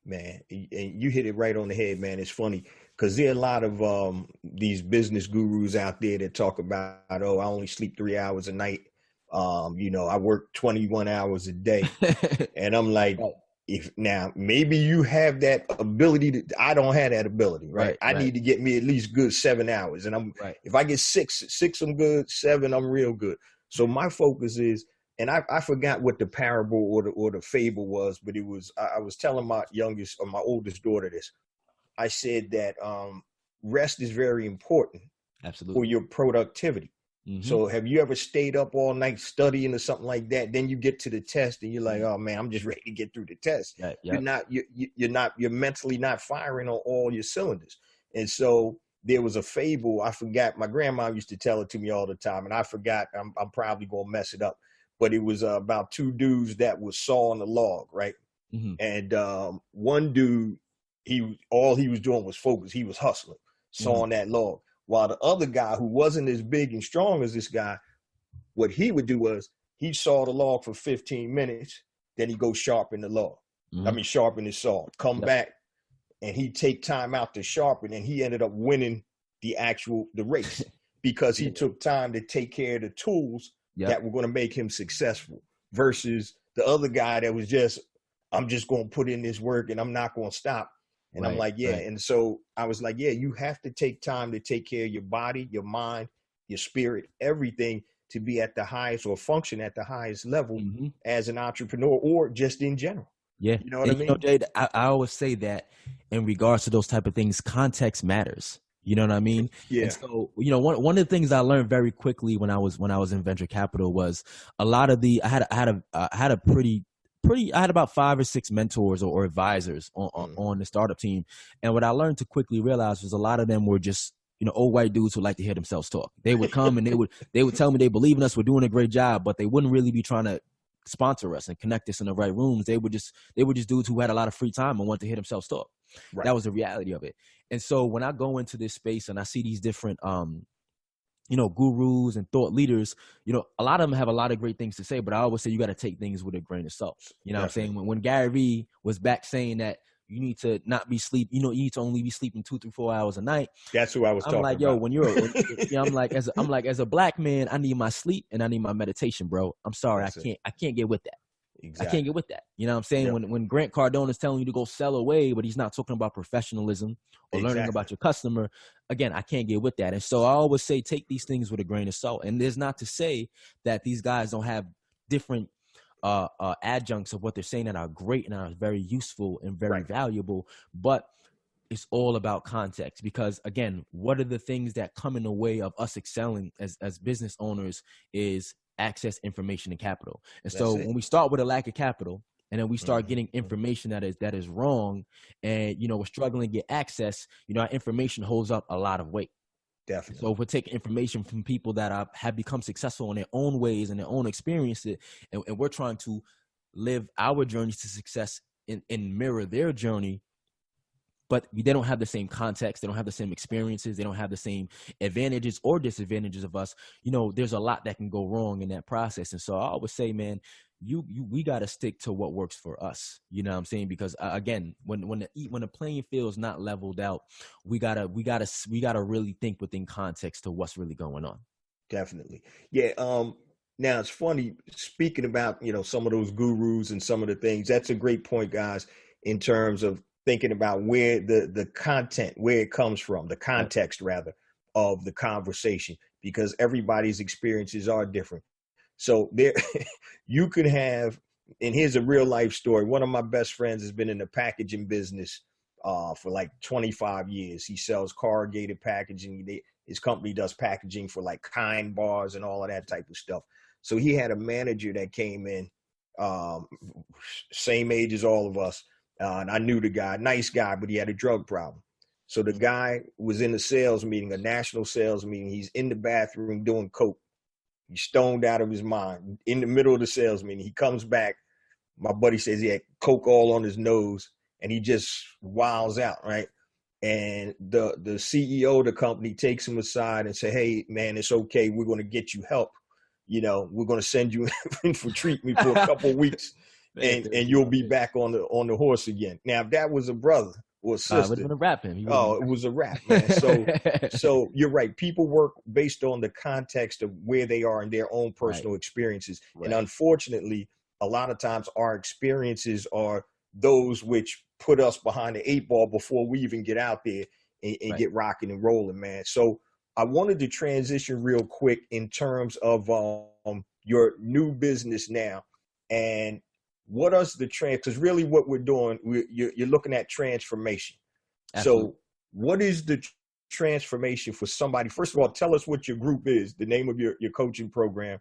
Man, and you hit it right on the head, man. It's funny because there are a lot of these business gurus out there that talk about, oh, I only sleep 3 hours a night. I work 21 hours a day. And I'm like, Right, if now maybe you have that ability to, I don't have that ability, right? right, I right, need to get me at least good 7 hours. And right. if I get six, I'm good. Seven, I'm real good. So my focus is, and I forgot what the parable or the fable was, but it was, I was telling my youngest or my oldest daughter this. I said that rest is very important for Absolutely. your productivity. Mm-hmm. So have you ever stayed up all night studying or something like that? Then you get to the test and you're like, oh man, I'm just ready to get through the test. Yeah, You're yep. not, you're mentally not firing on all your cylinders. And so there was a fable. I forgot. My grandma used to tell it to me all the time, and I forgot. I'm probably gonna mess it up, but it was about two dudes that was sawing a log, right? Mm-hmm. And one dude, all he was doing was focus. He was hustling, Mm-hmm. sawing that log. While the other guy, who wasn't as big and strong as this guy, what he would do was he saw the log for 15 minutes, then he go sharpen the log. I Mm-hmm. mean, sharpen his saw. Come Yep. back, and he take time out to sharpen, and he ended up winning the race because he Yeah. took time to take care of the tools Yep. that were going to make him successful versus the other guy that was just, I'm just going to put in this work and I'm not going to stop. And I'm Right. like, yeah. Right. And so I was like, yeah, you have to take time to take care of your body, your mind, your spirit, everything, to be at the highest or function at the highest level Mm-hmm. as an entrepreneur or just in general. Yeah. You know what I And mean? Jade, I always say that in regards to those type of things, context matters. You know what I mean? And Yeah. so, one of the things I learned very quickly when I was in venture capital was a lot of the I had a pretty I had about 5 or 6 mentors or advisors on the startup team. And what I learned to quickly realize was a lot of them were just, old white dudes who like to hear themselves talk. They would come and they would tell me they believe in us, we're doing a great job, but they wouldn't really be trying to sponsor us and connect us in the right rooms. They were just dudes who had a lot of free time and wanted to hear themselves talk. Right. That was the reality of it. And so when I go into this space and I see these different gurus and thought leaders, a lot of them have a lot of great things to say, but I always say you got to take things with a grain of salt. You know what I'm saying? Definitely. When Gary Vee was back saying that you need to not be sleep, you need to only be sleeping 2, 3, 4 hours a night. That's who I was I'm talking like, yo, about. I'm like, as a black man, I need my sleep and I need my meditation, bro. I'm sorry, That's it. I can't get with that. I can't Exactly. get with that. You know what I'm saying? Yep. When Grant Cardone is telling you to go sell away, but he's not talking about professionalism or learning Exactly. about your customer, again, I can't get with that. And so I always say, take these things with a grain of salt. And there's not to say that these guys don't have different adjuncts of what they're saying that are great and are very useful and very Right. valuable, but it's all about context. Because again, what are the things that come in the way of us excelling as business owners is access, information, and capital. And That's so it. when we start with a lack of capital and then we start Mm-hmm. getting information that is wrong, and we're struggling to get access, our information holds up a lot of weight. Definitely. So if we're taking information from people that have become successful in their own ways and their own experiences, and we're trying to live our journeys to success and mirror their journey, but they don't have the same context, they don't have the same experiences, they don't have the same advantages or disadvantages of us, there's a lot that can go wrong in that process. And so I always say, man, we got to stick to what works for us. You know what I'm saying? Because again, when the playing field is not leveled out, we gotta really think within context to what's really going on. Definitely. Yeah. Now it's funny speaking about, some of those gurus and some of the things. That's a great point, guys, in terms of thinking about where the content, where it comes from, the Yep. context rather of the conversation, because everybody's experiences are different. So there, you could have, and here's a real life story. One of my best friends has been in the packaging business for like 25 years. He sells corrugated packaging. His company does packaging for like Kind bars and all of that type of stuff. So he had a manager that came in, um, same age as all of us. And I knew the guy, nice guy, but he had a drug problem. So the guy was in a sales meeting, a national sales meeting. He's in the bathroom doing coke. He's stoned out of his mind in the middle of the sales meeting. He comes back. My buddy says he had coke all on his nose and he just wilds out, right? And the CEO of the company takes him aside and say, "Hey, man, it's okay. We're going to get you help. We're going to send you in for treatment for a couple of weeks, and you'll be back on the horse again." Now, if that was a brother or a sister, it would have been a rap him. It was a rap, man. So you're right. People work based on the context of where they are in their own personal experiences, and unfortunately, a lot of times our experiences are those which put us behind the 8 ball before we even get out there and get rocking and rolling, man. So I wanted to transition real quick in terms of your new business now, and what is the trend? Because really what we're doing, you're looking at transformation. Absolutely. So what is the transformation for somebody? First of all, tell us what your group is, the name of your coaching program,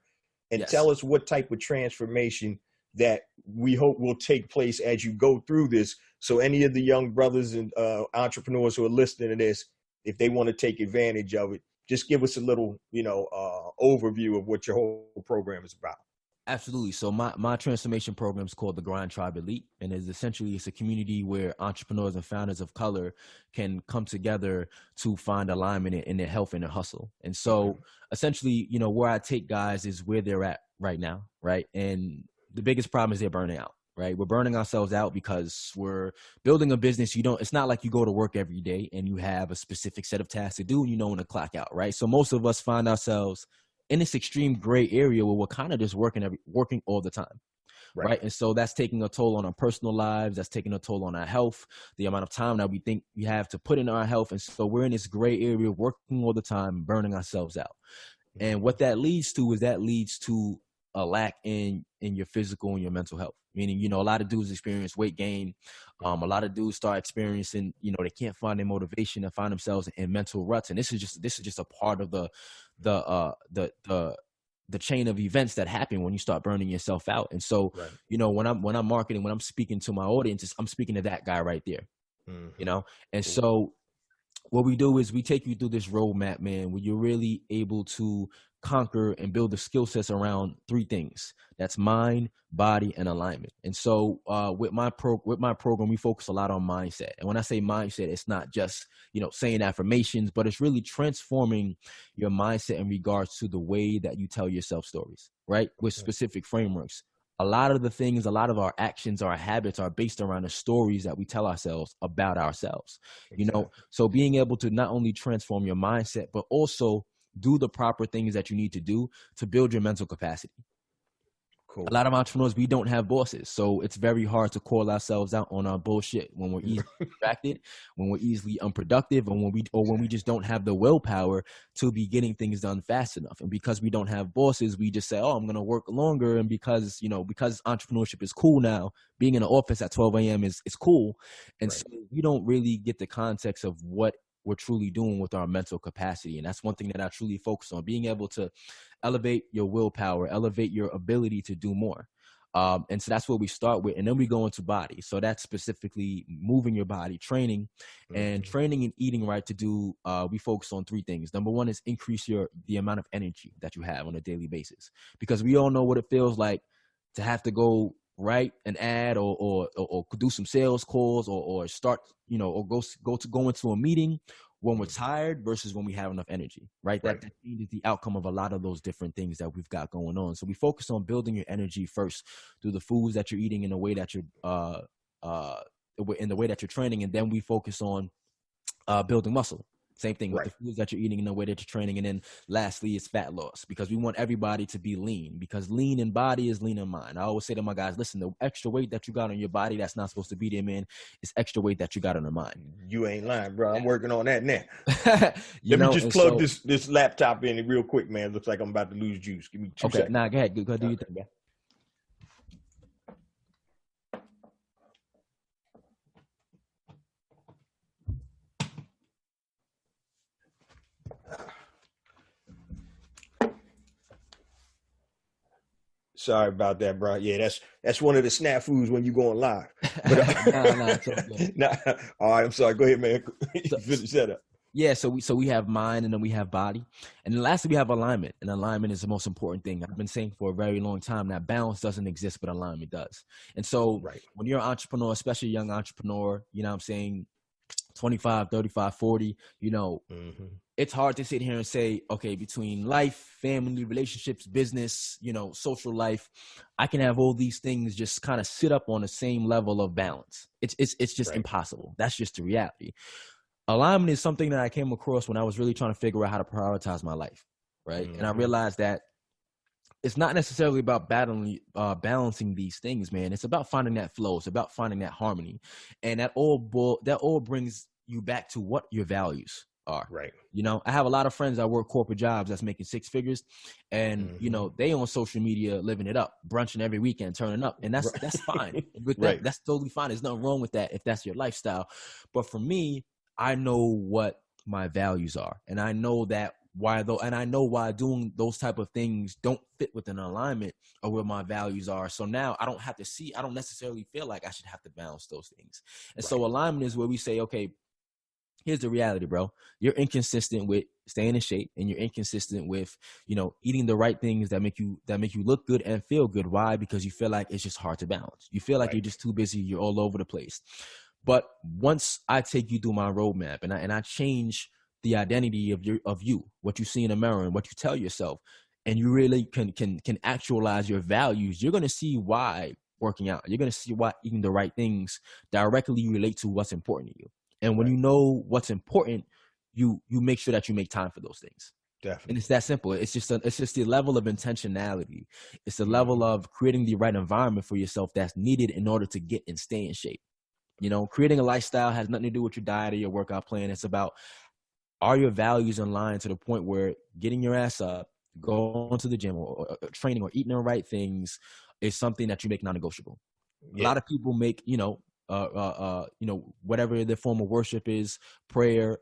and tell us what type of transformation that we hope will take place as you go through this. So any of the young brothers and entrepreneurs who are listening to this, if they want to take advantage of it, just give us a little, overview of what your whole program is about. Absolutely. So my transformation program is called the Grind Tribe Elite, and it's a community where entrepreneurs and founders of color can come together to find alignment in their health and their hustle. And so essentially, where I take guys is where they're at right now, right? And the biggest problem is they're burning out, right? We're burning ourselves out because we're building a business. It's not like you go to work every day and you have a specific set of tasks to do and when to clock out, right? So most of us find ourselves in this extreme gray area where we're kind of just working all the time, right? And so that's taking a toll on our personal lives. That's taking a toll on our health, the amount of time that we think we have to put in our health. And so we're in this gray area, working all the time, burning ourselves out. And what that leads to a lack in your physical and your mental health. Meaning, a lot of dudes experience weight gain. A lot of dudes start experiencing, they can't find their motivation and find themselves in mental ruts. And this is just a part of the chain of events that happen when you start burning yourself out. And so, when I'm marketing, when I'm speaking to my audience, I'm speaking to that guy right there, And so what we do is we take you through this roadmap, man, where you're really able to conquer and build the skill sets around 3 things. That's mind, body, and alignment. And so with my program, we focus a lot on mindset. And when I say mindset, it's not just, saying affirmations, but it's really transforming your mindset in regards to the way that you tell yourself stories, right? With specific frameworks. A lot of our actions, our habits are based around the stories that we tell ourselves about ourselves, So being able to not only transform your mindset, but also do the proper things that you need to do to build your mental capacity. Cool. A lot of entrepreneurs, we don't have bosses. So it's very hard to call ourselves out on our bullshit when we're easily distracted, when we're easily unproductive, and when we just don't have the willpower to be getting things done fast enough. And because we don't have bosses, we just say, "Oh, I'm going to work longer." And because entrepreneurship is cool now, being in an office at 12 a.m. is cool. And so we don't really get the context of what we're truly doing with our mental capacity. And that's one thing that I truly focus on, being able to elevate your willpower, elevate your ability to do more. And so that's what we start with. And then we go into body. So that's specifically moving your body, training and eating right to do. We focus on 3 things. Number 1 is increase the amount of energy that you have on a daily basis, because we all know what it feels like to have to go write an ad or do some sales calls or start, or go into a meeting when we're tired versus when we have enough energy, right? That changes the outcome of a lot of those different things that we've got going on. So we focus on building your energy first through the foods that you're eating in the way that you're training, and then we focus on building muscle. Same thing with the foods that you're eating and the way that you're training. And then lastly is fat loss, because we want everybody to be lean, because lean in body is lean in mind. I always say to my guys, listen, the extra weight that you got on your body that's not supposed to be there, man, it's extra weight that you got on your mind. You ain't lying, bro. I'm working on that now. Let me just plug this laptop in real quick, man. Looks like I'm about to lose juice. Give me 2 seconds. Nah, go ahead. Go ahead, do your thing, man. Sorry about that, bro. Yeah, that's one of the snafus when you going live. But, nah, it's okay. All right, I'm sorry. Go ahead, man. Finish that up. Yeah, so we have mind and then we have body. And then lastly we have alignment. And alignment is the most important thing. I've been saying for a very long time that balance doesn't exist, but alignment does. And so Right. when you're an entrepreneur, especially a young entrepreneur, you know what I'm saying, 25, 35, 40, you know, it's hard to sit here and say, okay, between life, family, relationships, business, you know, social life, I can have all these things just kind of sit up on the same level of balance. It's just Right. impossible. That's just the reality. Alignment is something that I came across when I was really trying to figure out how to prioritize my life, right? And I realized that it's not necessarily about balancing these things, man. It's about finding that flow. It's about finding that harmony, and that all brings you back to what your values are. Right. You know, I have a lot of friends that work corporate jobs that's making six figures, and you know they on social media living it up, brunching every weekend, turning up, and that's fine with them. Right. That's totally fine. There's nothing wrong with that if that's your lifestyle. But for me, I know what my values are, and I know why doing those type of things don't fit within alignment of where my values are. So now I don't necessarily feel like I should have to balance those things. And so alignment is where we say, okay, here's the reality, bro. You're inconsistent with staying in shape, and you're inconsistent with, you know, eating the right things that make you look good and feel good. Why? Because you feel like it's just hard to balance. You feel like you're just too busy. You're all over the place. But once I take you through my roadmap and I change the identity of you, what you see in the mirror and what you tell yourself, and you really can actualize your values, you're going to see why working out, you're going to see why eating the right things directly relate to what's important to you. And when you know what's important, you make sure that you make time for those things. Definitely. And it's that simple. It's just the level of intentionality. It's the level of creating the right environment for yourself that's needed in order to get and stay in shape. You know, creating a lifestyle has nothing to do with your diet or your workout plan. It's about, are your values in line to the point where getting your ass up, going to the gym or training or eating the right things is something that you make non-negotiable. A lot of people make, whatever their form of worship is, prayer,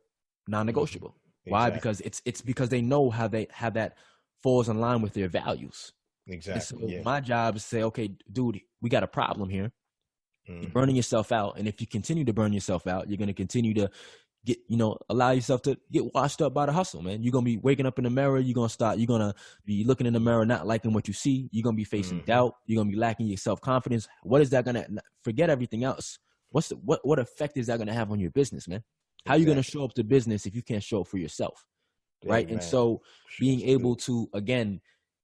non-negotiable. Why? Because it's because they know how that falls in line with their values. Exactly. And so my job is to say, okay, dude, we got a problem here. You're burning yourself out. And if you continue to burn yourself out, you're going to continue to allow yourself to get washed up by the hustle, man. You're going to be waking up in the mirror. You're going to be looking in the mirror, not liking what you see. You're going to be facing doubt. You're going to be lacking your self-confidence. What is that going to, forget everything else. What effect is that going to have on your business, man? How are you going to show up to business if you can't show up for yourself? Right. And so being able to, again,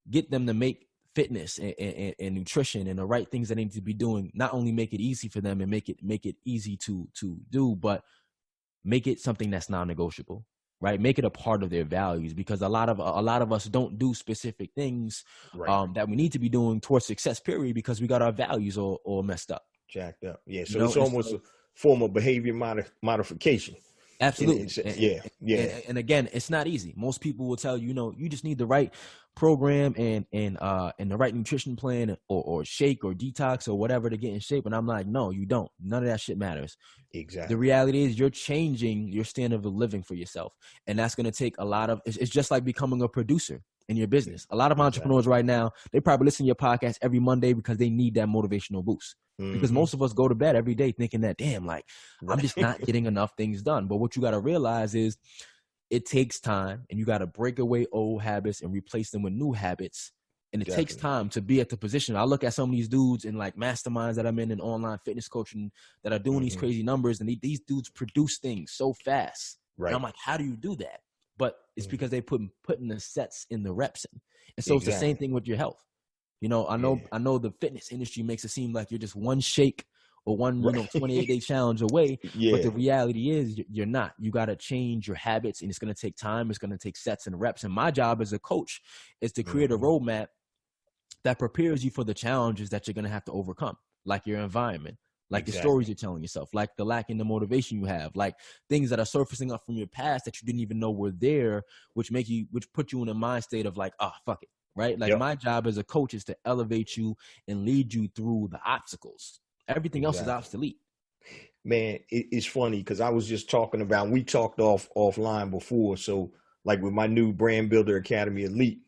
get them to make fitness and nutrition and the right things that they need to be doing, not only make it easy for them and make it easy to do, but make it something that's non-negotiable, right? Make it a part of their values, because a lot of us don't do specific things that we need to be doing towards success, period, because we got our values all messed up. Jacked up. Yeah. So it's almost a form of behavior modification. Absolutely. And again, it's not easy. Most people will tell you, you just need the right program and the right nutrition plan or shake or detox or whatever to get in shape. And I'm like, no, you don't. None of that shit matters. Exactly. The reality is you're changing your standard of living for yourself. And that's going to take it's just like becoming a producer in your business. A lot of entrepreneurs right now, they probably listen to your podcast every Monday because they need that motivational boost. Because most of us go to bed every day thinking that, damn, like I'm just not getting enough things done. But what you got to realize is it takes time, and you got to break away old habits and replace them with new habits. And it takes time to be at the position. I look at some of these dudes in like masterminds that I'm in online fitness coaching that are doing these crazy numbers, and these dudes produce things so fast. Right. And I'm like, how do you do that? But it's because they putting the sets in the reps in. And so it's the same thing with your health. I know the fitness industry makes it seem like you're just one shake or one 28-day challenge away. But the reality is you're not. You got to change your habits, and it's going to take time. It's going to take sets and reps. And my job as a coach is to create a roadmap that prepares you for the challenges that you're going to have to overcome, like your environment, like the stories you're telling yourself, like the lack in the motivation you have, like things that are surfacing up from your past that you didn't even know were there, which put you in a mind state of like, oh, fuck it. Right? Like my job as a coach is to elevate you and lead you through the obstacles. Everything else is obsolete. Man, it's funny because I was just talking about, we talked offline before. So like with my new Brand Builder Academy Elite,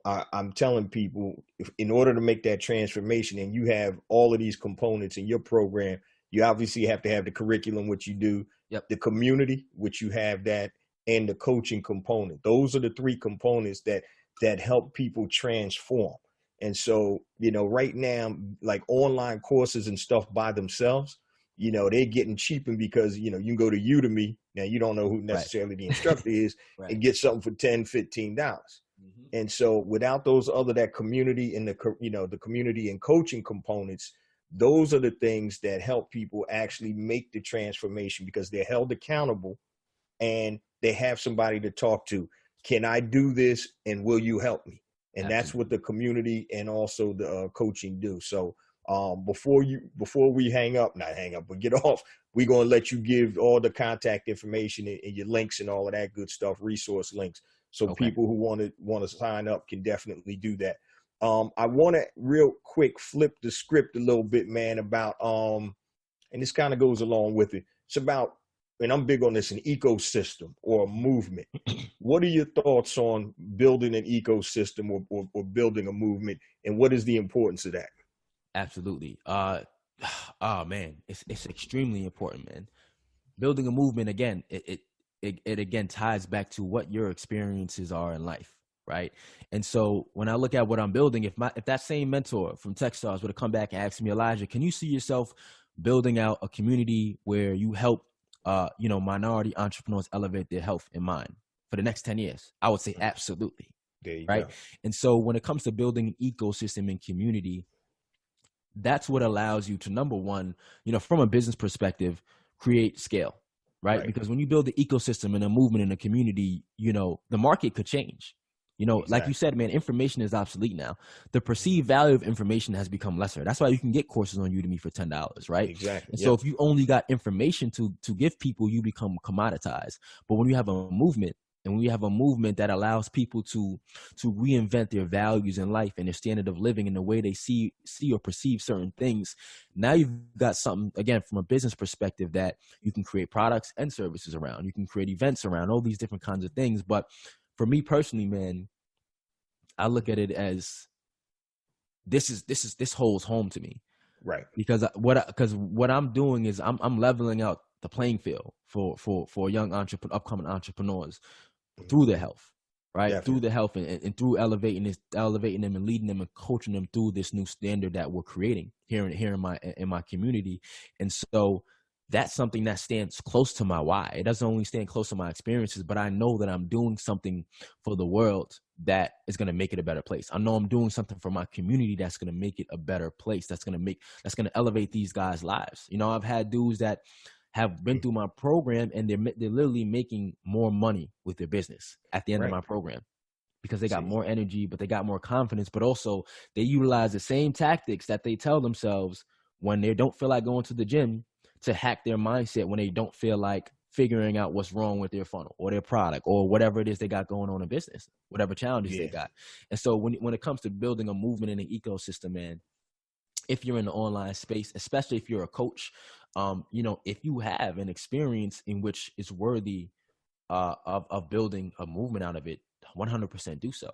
I'm telling people, in order to make that transformation, and you have all of these components in your program, you obviously have to have the curriculum, which you do, the community, which you have that, and the coaching component. Those are the three components that help people transform. And so, right now, like online courses and stuff by themselves, they're getting cheapened because, you can go to Udemy. Now, you don't know who Right. necessarily the instructor is Right. and get something for $10, $15. And so without those that community and the community and coaching components, those are the things that help people actually make the transformation because they're held accountable and they have somebody to talk to. Can I do this and will you help me? And Absolutely. that's what the community and also the coaching do. So before we but get off, we're going to let you give all the contact information and your links and all of that good stuff, resource links. So Okay. people who want to sign up can definitely do that. I want to real quick flip the script a little bit, man, about, and this kind of goes along with it. It's about, and I'm big on this, an ecosystem or a movement. What are your thoughts on building an ecosystem or building a movement, and what is the importance of that? Absolutely. Oh man, it's extremely important, man. Building a movement, again, it again ties back to what your experiences are in life, right? And so when I look at what I'm building, if that same mentor from Techstars were to come back and ask me, Elijah, can you see yourself building out a community where you help minority entrepreneurs elevate their health and mind for the next 10 years? I would say absolutely. There you right go. And so when it comes to building an ecosystem and community, that's what allows you to, number one, from a business perspective, create scale, right? Because when you build the ecosystem and a movement in a community, the market could change. Like you said, man, information is obsolete now. The perceived value of information has become lesser. That's why you can get courses on Udemy for $10, right? Exactly. And so if you only got information to give people, you become commoditized. But when you have a movement, and when you have a movement that allows people to reinvent their values in life and their standard of living and the way they see or perceive certain things, now you've got something, again, from a business perspective, that you can create products and services around. You can create events around, all these different kinds of things. But for me personally, man, I look at it as this holds home to me, Right? Because what I'm doing is I'm leveling out the playing field for young upcoming entrepreneurs through their health, right? Definitely. Through the health and through elevating them and leading them and coaching them through this new standard that we're creating here in my community. And so that's something that stands close to my why. It doesn't only stand close to my experiences, but I know that I'm doing something for the world that is going to make it a better place. I know I'm doing something for my community that's going to make it a better place. That's going to elevate these guys' lives. I've had dudes that have been through my program and they're literally making more money with their business at the end of my program because they got more energy, but they got more confidence, but also they utilize the same tactics that they tell themselves when they don't feel like going to the gym to hack their mindset when they don't feel like figuring out what's wrong with their funnel or their product or whatever it is they got going on in business, whatever challenges they got. And so when it comes to building a movement in an ecosystem, man, if you're in the online space, especially if you're a coach, if you have an experience in which is worthy of building a movement out of it, 100% do so.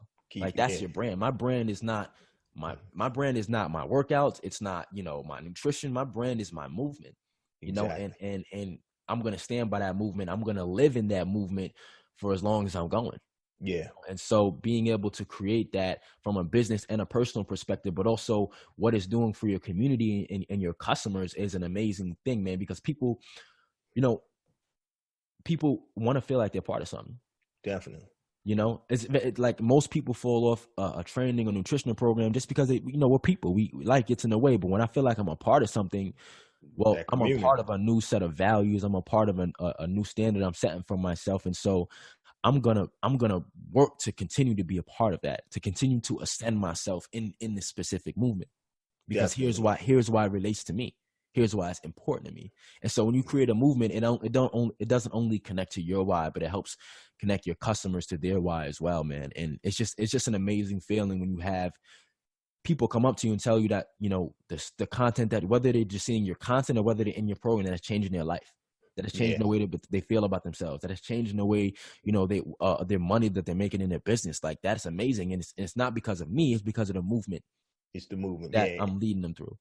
That's your brand. My brand is not my brand is not my workouts. It's not, my nutrition. My brand is my movement, and I'm going to stand by that movement. I'm going to live in that movement for as long as I'm going. Yeah. And so being able to create that from a business and a personal perspective, but also what it's doing for your community and your customers is an amazing thing, man, because people want to feel like they're part of something. Definitely. It's like most people fall off a training or nutritional program just because we're people. We life gets in the way. But when I feel like I'm a part of something, well, I'm a part of a new set of values. I'm a part of a new standard I'm setting for myself. And so I'm gonna work to continue to be a part of that, to continue to ascend myself in this specific movement. Because here's why it relates to me. Here's why it's important to me. And so when you create a movement, it doesn't only connect to your why, but it helps connect your customers to their why as well, man. And it's just an amazing feeling when you have people come up to you and tell you that, the content, that whether they're just seeing your content or whether they're in your program, that is changing their life, that is changing the way that they feel about themselves, that is changing the way, they their money that they're making in their business. Like, that's amazing. And it's not because of me, it's because of the movement. It's the movement that I'm leading them through.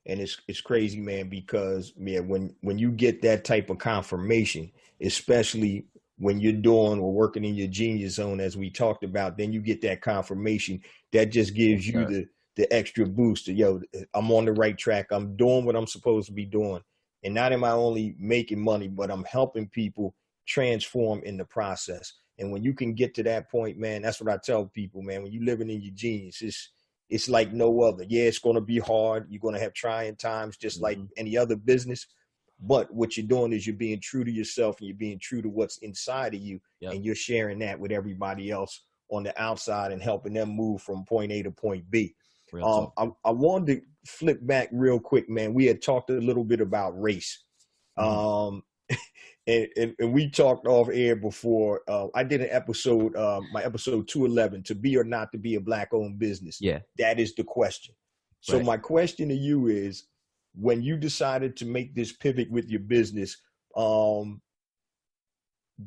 And it's crazy, man, because when you get that type of confirmation, especially when you're doing or working in your genius zone, as we talked about, then you get that confirmation that just gives Yes, you sir. the extra boost. Yo, I'm on the right track. I'm doing what I'm supposed to be doing. And not am I only making money, but I'm helping people transform in the process. And when you can get to that point, man, that's what I tell people, man. When you're living in your genius, it's like no other. Yeah, it's going to be hard. You're going to have trying times, just like any other business. But what you're doing is you're being true to yourself, and you're being true to what's inside of you, Yep. and you're sharing that with everybody else on the outside and helping them move from point A to point B. I wanted to flip back real quick, man. We had talked a little bit about race. And we talked off air before. I did an episode, my episode 211, to be or not to be a Black-owned business. Yeah. That is the question. So my question to you is, when you decided to make this pivot with your business,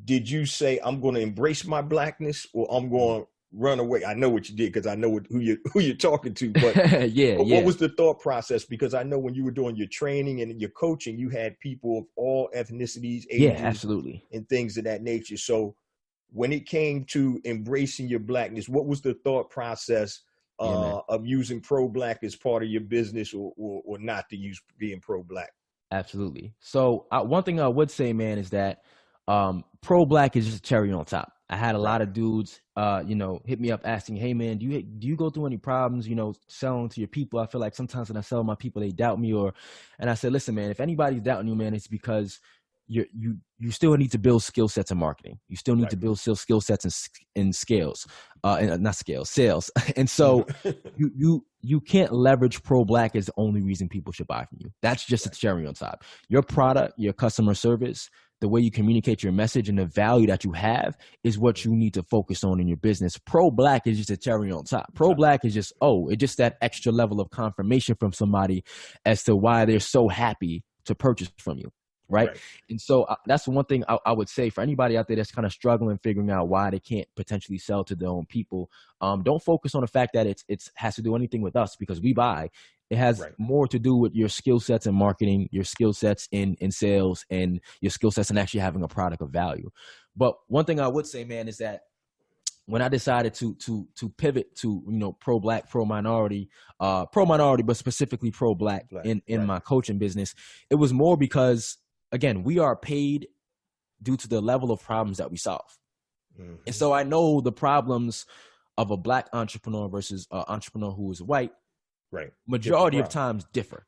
did you say, I'm going to embrace my Blackness, or I'm going to run away? I know what you did, because I know who you're talking to, but what was the thought process? Because I know when you were doing your training and your coaching, you had people of all ethnicities, ages, absolutely, and things of that nature. So when it came to embracing your Blackness, what was the thought process of using pro-Black as part of your business, or not to use being pro-Black? Absolutely. So one thing I would say, man, is that pro-Black is just a cherry on top. I had a lot of dudes, hit me up asking, hey, man, do you go through any problems, selling to your people? I feel like sometimes when I sell my people, they doubt me, and I said, listen, man, if anybody's doubting you, man, it's because you still need to build skill sets in marketing. You still need to build skill sets in scales, and not scales, sales. And so you can't leverage pro-Black as the only reason people should buy from you. That's just a cherry on top. Your product, your customer service, the way you communicate your message, and the value that you have is what you need to focus on in your business. Pro-Black is just a cherry on top. Pro-Black is just, it's just that extra level of confirmation from somebody as to why they're so happy to purchase from you. Right. And so that's one thing I would say for anybody out there that's kind of struggling, figuring out why they can't potentially sell to their own people. Don't focus on the fact that it has to do anything with us, because we buy. It has more to do with your skill sets in marketing, your skill sets in sales, and your skill sets in actually having a product of value. But one thing I would say, man, is that when I decided to pivot to pro-Black, pro-minority, but specifically pro-Black in my coaching business, it was more because, again, we are paid due to the level of problems that we solve. And so I know the problems of a Black entrepreneur versus an entrepreneur who is white, majority of times differ.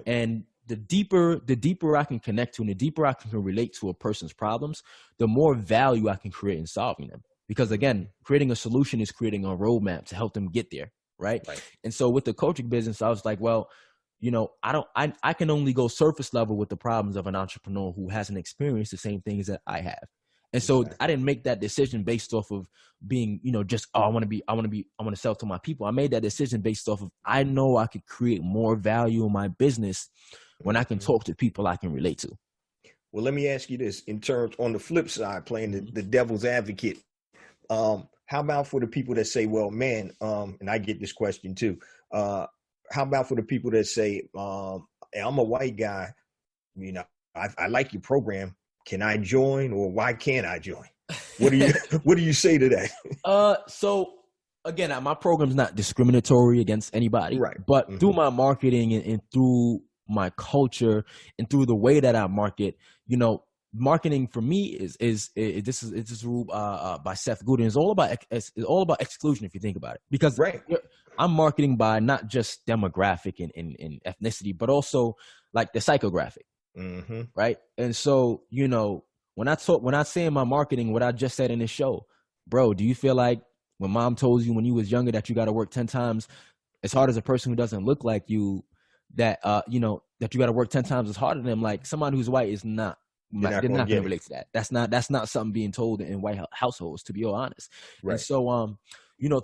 And the deeper I can connect to, and the deeper I can relate to a person's problems, the more value I can create in solving them. Because again, creating a solution is creating a roadmap to help them get there. Right. And so with the coaching business, I was like, well, I can only go surface level with the problems of an entrepreneur who hasn't experienced the same things that I have. And so I didn't make that decision based off of being, I want to sell to my people. I made that decision based off of, I know I could create more value in my business when I can talk to people I can relate to. Well, let me ask you this, in terms, on the flip side, playing the devil's advocate. How about for the people that say, well, man, and I get this question too. How about for the people that say, hey, I'm a white guy, I like your program. Can I join, or why can't I join? What do you say to that? So again, my program's not discriminatory against anybody, but through my marketing and through my culture and through the way that I market, marketing for me is this rule by Seth Godin. It's all about exclusion, if you think about it, because I'm marketing by not just demographic and ethnicity, but also like the psychographic. Right. And so, when I say in my marketing what I just said in this show, bro, do you feel like when mom told you when you was younger that you got to work 10 times as hard as a person who doesn't look like you, that that you got to work 10 times as hard as them? Like, somebody who's white is not. They're not going to relate to that. That's not something being told in white households, to be honest. And so,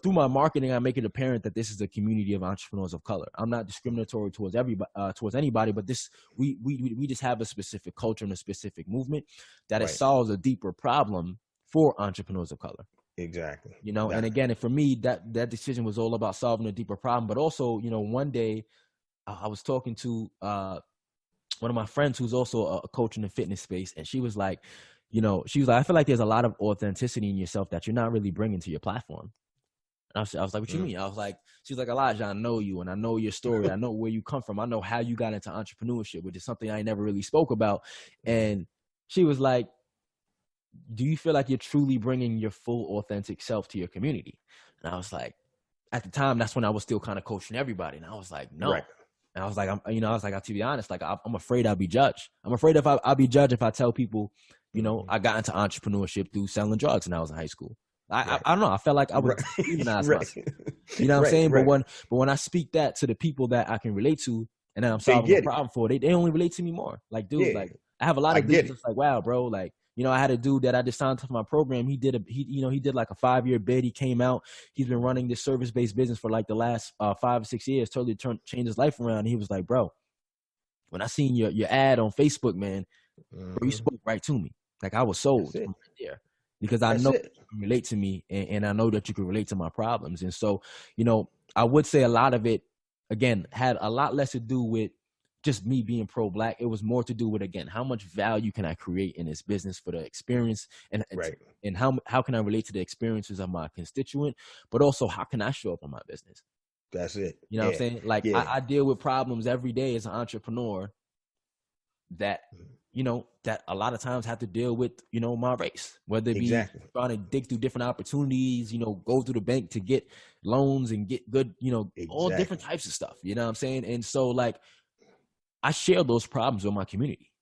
through my marketing, I make it apparent that this is a community of entrepreneurs of color. I'm not discriminatory towards anybody, but we just have a specific culture and a specific movement that it solves a deeper problem for entrepreneurs of color. Exactly. And again, for me, that decision was all about solving a deeper problem. But also, one day I was talking to one of my friends who's also a coach in the fitness space, and she was like, she was like, I feel like there's a lot of authenticity in yourself that you're not really bringing to your platform. And I was like, what you mean? I was like, she was like, Elijah, I know you and I know your story. I know where you come from. I know how you got into entrepreneurship, which is something I never really spoke about. And she was like, do you feel like you're truly bringing your full authentic self to your community? And I was like, at the time, that's when I was still kind of coaching everybody. And I was like, no. Right. And I was like, to be honest, like, I'm afraid I'll be judged. I'm afraid if I'll be judged if I tell people, I got into entrepreneurship through selling drugs when I was in high school. I don't know. I felt like I would demonize myself. You know what I'm saying? Right. But when I speak that to the people that I can relate to and then I'm solving a problem for, they only relate to me more. Like, dude, like, I have a lot of dudes that's like, wow, bro, like, I had a dude that I just signed to my program. He did like a 5-year bid. He came out. He's been running this service-based business for like the last 5 or 6 years. Totally changed his life around. And he was like, bro, when I seen your ad on Facebook, man, bro, you spoke right to me. Like, I was sold right there because I know you can relate to me and I know that you can relate to my problems. And so, I would say a lot of it, again, had a lot less to do with just me being pro-Black. It was more to do with, again, how much value can I create in this business for the experience and how can I relate to the experiences of my constituent, but also how can I show up in my business? That's it. You know what I'm saying? Like, I deal with problems every day as an entrepreneur that, that a lot of times have to deal with, my race, whether it be trying to dig through different opportunities, go through the bank to get loans and get good, all different types of stuff. You know what I'm saying? And so, like, I share those problems with my community.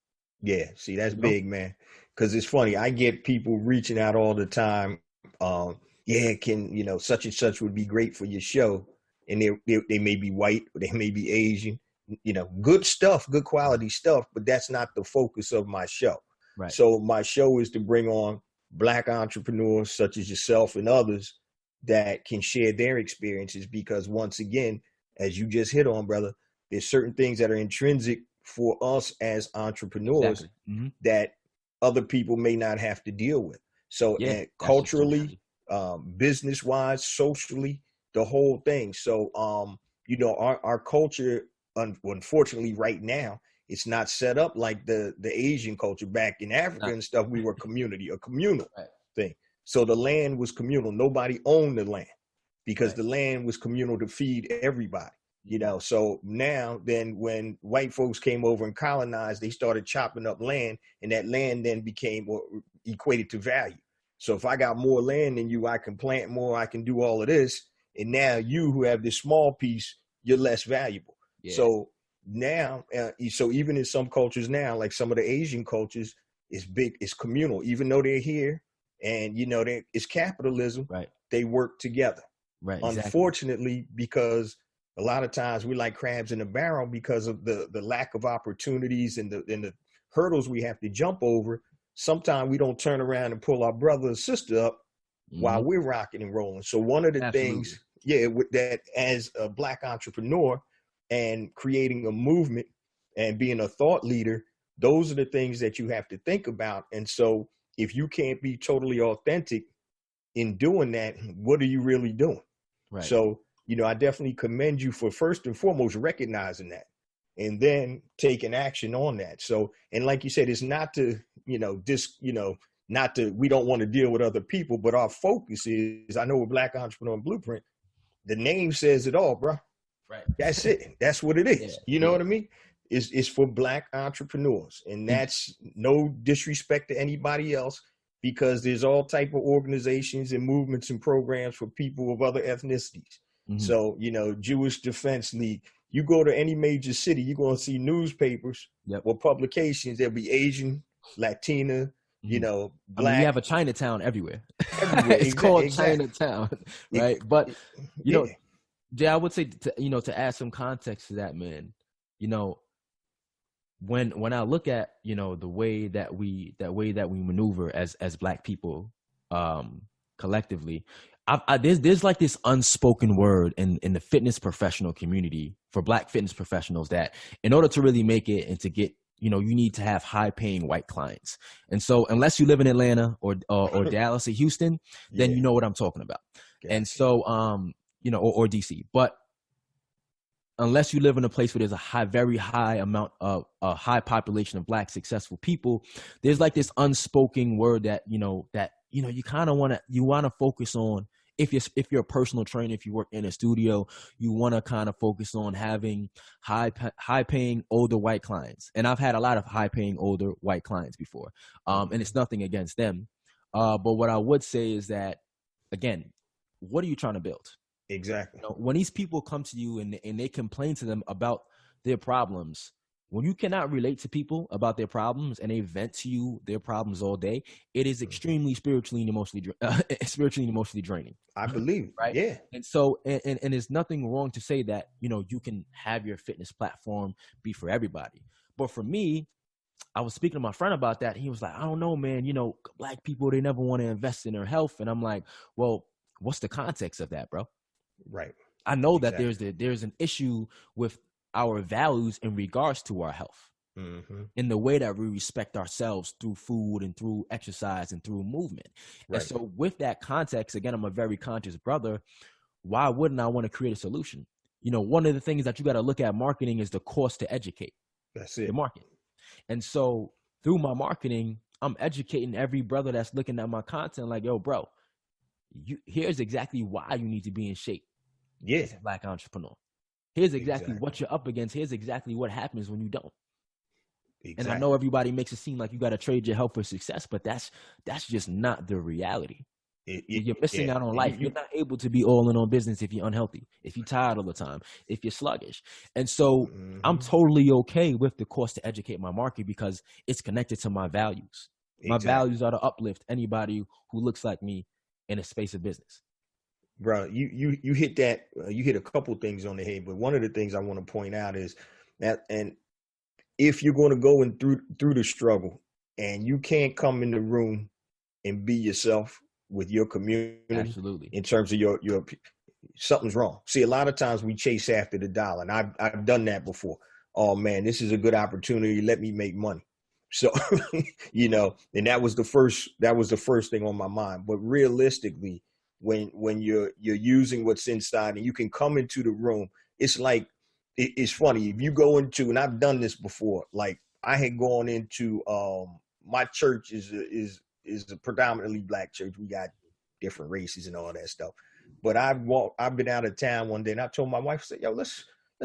Yeah, see, that's big, man. Because it's funny. I get people reaching out all the time. Can such and such would be great for your show, and they may be white, or they may be Asian. Good stuff, good quality stuff, but that's not the focus of my show. Right. So my show is to bring on Black entrepreneurs such as yourself and others that can share their experiences. Because once again, as you just hit on, brother, there's certain things that are intrinsic for us as entrepreneurs that other people may not have to deal with. So culturally, business-wise, socially, the whole thing. So, our culture, unfortunately, right now, it's not set up like the Asian culture back in Africa and stuff. We were a communal thing. So the land was communal. Nobody owned the land because the land was communal to feed everybody. So now then when white folks came over and colonized, they started chopping up land, and that land then became equated to value. So if I got more land than you, I can plant more, I can do all of this. And now you who have this small piece, you're less valuable. Yeah. So now, so even in some cultures now, like some of the Asian cultures, it's communal, even though they're here and, it's capitalism, they work together. Right. Unfortunately, because a lot of times we like crabs in a barrel because of the lack of opportunities and the hurdles we have to jump over. Sometimes we don't turn around and pull our brother or sister up while we're rocking and rolling. So one of the things, with that as a Black entrepreneur and creating a movement and being a thought leader, those are the things that you have to think about. And so if you can't be totally authentic in doing that, what are you really doing? Right. So, I definitely commend you for first and foremost recognizing that and then taking action on that. So, and like you said, it's not to, we don't want to deal with other people, but our focus is, I know with Black Entrepreneur Blueprint, the name says it all, bro. Right. That's it. That's what it is. You know what I mean? It's for Black entrepreneurs, and that's no disrespect to anybody else, because there's all type of organizations and movements and programs for people of other ethnicities. So, Jewish Defense League, you go to any major city, you're going to see newspapers or publications. There'll be Asian, Latina, Black. I mean, you have a Chinatown everywhere. It's called Chinatown, right? But, Jay, I would say, to add some context to that, man, when I look at, the way that we maneuver as Black people collectively, there's like this unspoken word in the fitness professional community for Black fitness professionals that in order to really make it and to get, you need to have high paying white clients. And so unless you live in Atlanta or Dallas or Houston, then you know what I'm talking about. Gotcha. And so, or DC. But unless you live in a place where there's very high amount of a high population of Black successful people, there's like this unspoken word that you kind of want to focus on. If you're a personal trainer, if you work in a studio, you want to kind of focus on having high paying older white clients. And I've had a lot of high paying older white clients before, and it's nothing against them. But what I would say is that, again, what are you trying to build? Exactly. When these people come to you and they complain to them about their problems, when you cannot relate to people about their problems and they vent to you their problems all day, it is extremely spiritually and emotionally draining. I believe, right? Yeah. And so, and there's nothing wrong to say that you can have your fitness platform be for everybody. But for me, I was speaking to my friend about that. He was like, I don't know, man. Black people, they never want to invest in their health. And I'm like, well, what's the context of that, bro? Right. I know Exactly. that there's an issue with our values in regards to our health, in the way that we respect ourselves through food and through exercise and through movement. Right. And so with that context, again, I'm a very conscious brother. Why wouldn't I want to create a solution? One of the things that you got to look at marketing is the cost to educate. That's it. The market. And so through my marketing, I'm educating every brother that's looking at my content like, yo, bro, here's exactly why you need to be in shape. Yeah. As a Black entrepreneur. Here's exactly what you're up against. Here's exactly what happens when you don't. Exactly. And I know everybody makes it seem like you got to trade your health for success, but that's just not the reality. You're missing out on life. You're not able to be all in on business if you're unhealthy, if you're tired all the time, if you're sluggish. And so I'm totally okay with the cost to educate my market because it's connected to my values. My values are to uplift anybody who looks like me in a space of business. Bro, you hit that. You hit a couple things on the head, but one of the things I want to point out is that, and if you're going to go in through the struggle, and you can't come in the room and be yourself with your community, absolutely, in terms of your something's wrong. See, a lot of times we chase after the dollar, and I've done that before. Oh man, this is a good opportunity. Let me make money. So and that was the first thing on my mind. But realistically, when you're using what's inside and you can come into the room, it's like, it's funny. If you go into, and I've done this before, like I had gone into, my church is a predominantly Black church. We got different races and all that stuff. But I've been out of town one day and I told my wife, I said, yo, let's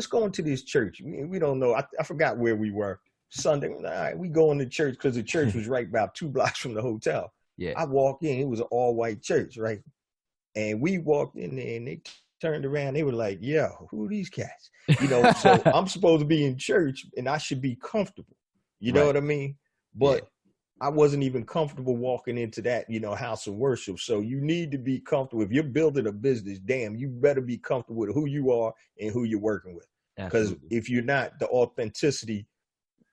go into this church. We don't know. I forgot where we were. Sunday. All right, we go into church because the church was right about 2 blocks from the hotel. Yeah. I walked in, it was an all white church, right? And we walked in there and they turned around. They were like, yo, who are these cats? So I'm supposed to be in church and I should be comfortable. You know what I mean? But I wasn't even comfortable walking into that, house of worship. So you need to be comfortable. If you're building a business, damn, you better be comfortable with who you are and who you're working with. Because if you're not, the authenticity,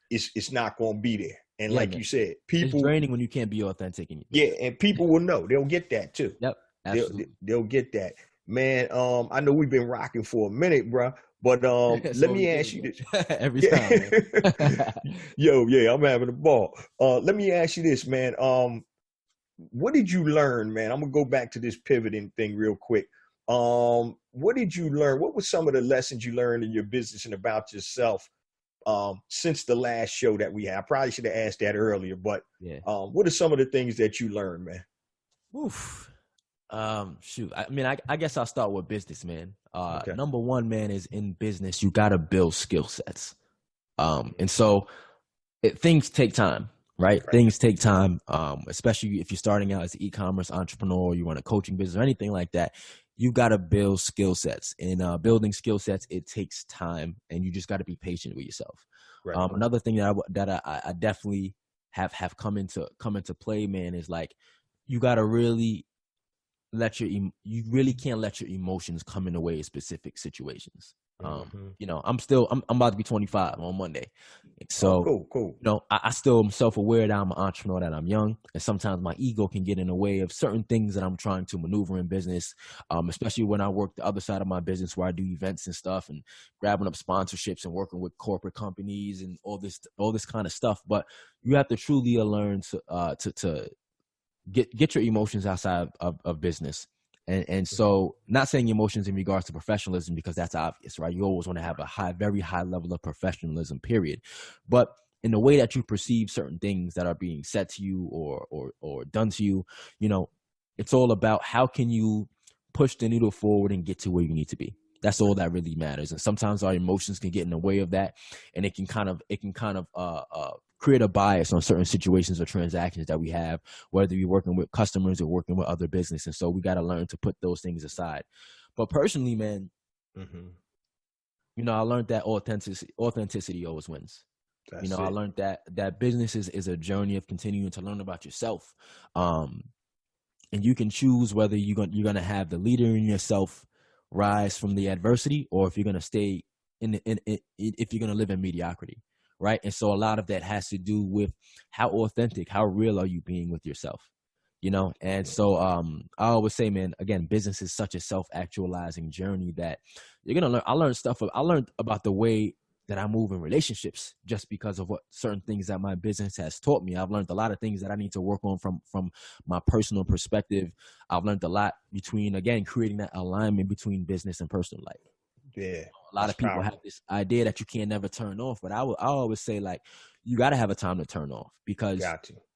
it's not going to be there. And like you said, people, it's draining when you can't be authentic. And people will know. They'll get that too. Yep. They'll get that, man. I know we've been rocking for a minute, bro, but let me ask you this. Every time. Yo, yeah, I'm having a ball. Let me ask you this, man. What did you learn, man? I'm gonna go back to this pivoting thing real quick. What did you learn? What were some of the lessons you learned in your business and about yourself since the last show that we had? I probably should have asked that earlier, but what are some of the things that you learned, man? Oof. Shoot. I mean, I guess I'll start with business, man. Number one, man, is in business, you got to build skill sets. And so things take time, right? Things take time, especially if you're starting out as an e-commerce entrepreneur, you run a coaching business or anything like that. You got to build skill sets, and building skill sets, it takes time, and you just got to be patient with yourself. Another thing that I definitely have come into play, man, is like, you got to really you really can't let your emotions come in the way of specific situations. I'm about to be 25 on Monday. So, cool. I still am self-aware that I'm an entrepreneur, that I'm young. And sometimes my ego can get in the way of certain things that I'm trying to maneuver in business. Especially when I work the other side of my business where I do events and stuff and grabbing up sponsorships and working with corporate companies and all this kind of stuff. But you have to truly learn to get your emotions outside of business And so, not saying emotions in regards to professionalism, because that's obvious, right? You always want to have a very high level of professionalism, period. But in the way that you perceive certain things that are being said to you or done to you, you know, it's all about how can you push the needle forward and get to where you need to be. That's all that really matters. And sometimes our emotions can get in the way of that, and it can kind of create a bias on certain situations or transactions that we have, whether we're working with customers or working with other business. And so we got to learn to put those things aside. But personally, man, you know, I learned that authenticity always wins. That's I it. learned that business is a journey of continuing to learn about yourself. And you can choose whether you're going to have the leader in yourself rise from the adversity, or if you're going to stay if you're going to live in mediocrity, right? And so a lot of that has to do with how authentic, how real are you being with yourself, you know? And so I always say, man, again, business is such a self-actualizing journey that you're going to learn. I learned about the way that I move in relationships just because of what certain things that my business has taught me. I've learned a lot of things that I need to work on from my personal perspective. I've learned a lot between, again, creating that alignment between business and personal life. Yeah. A lot of people have this idea that you can never turn off, but I always say, like, you got to have a time to turn off, because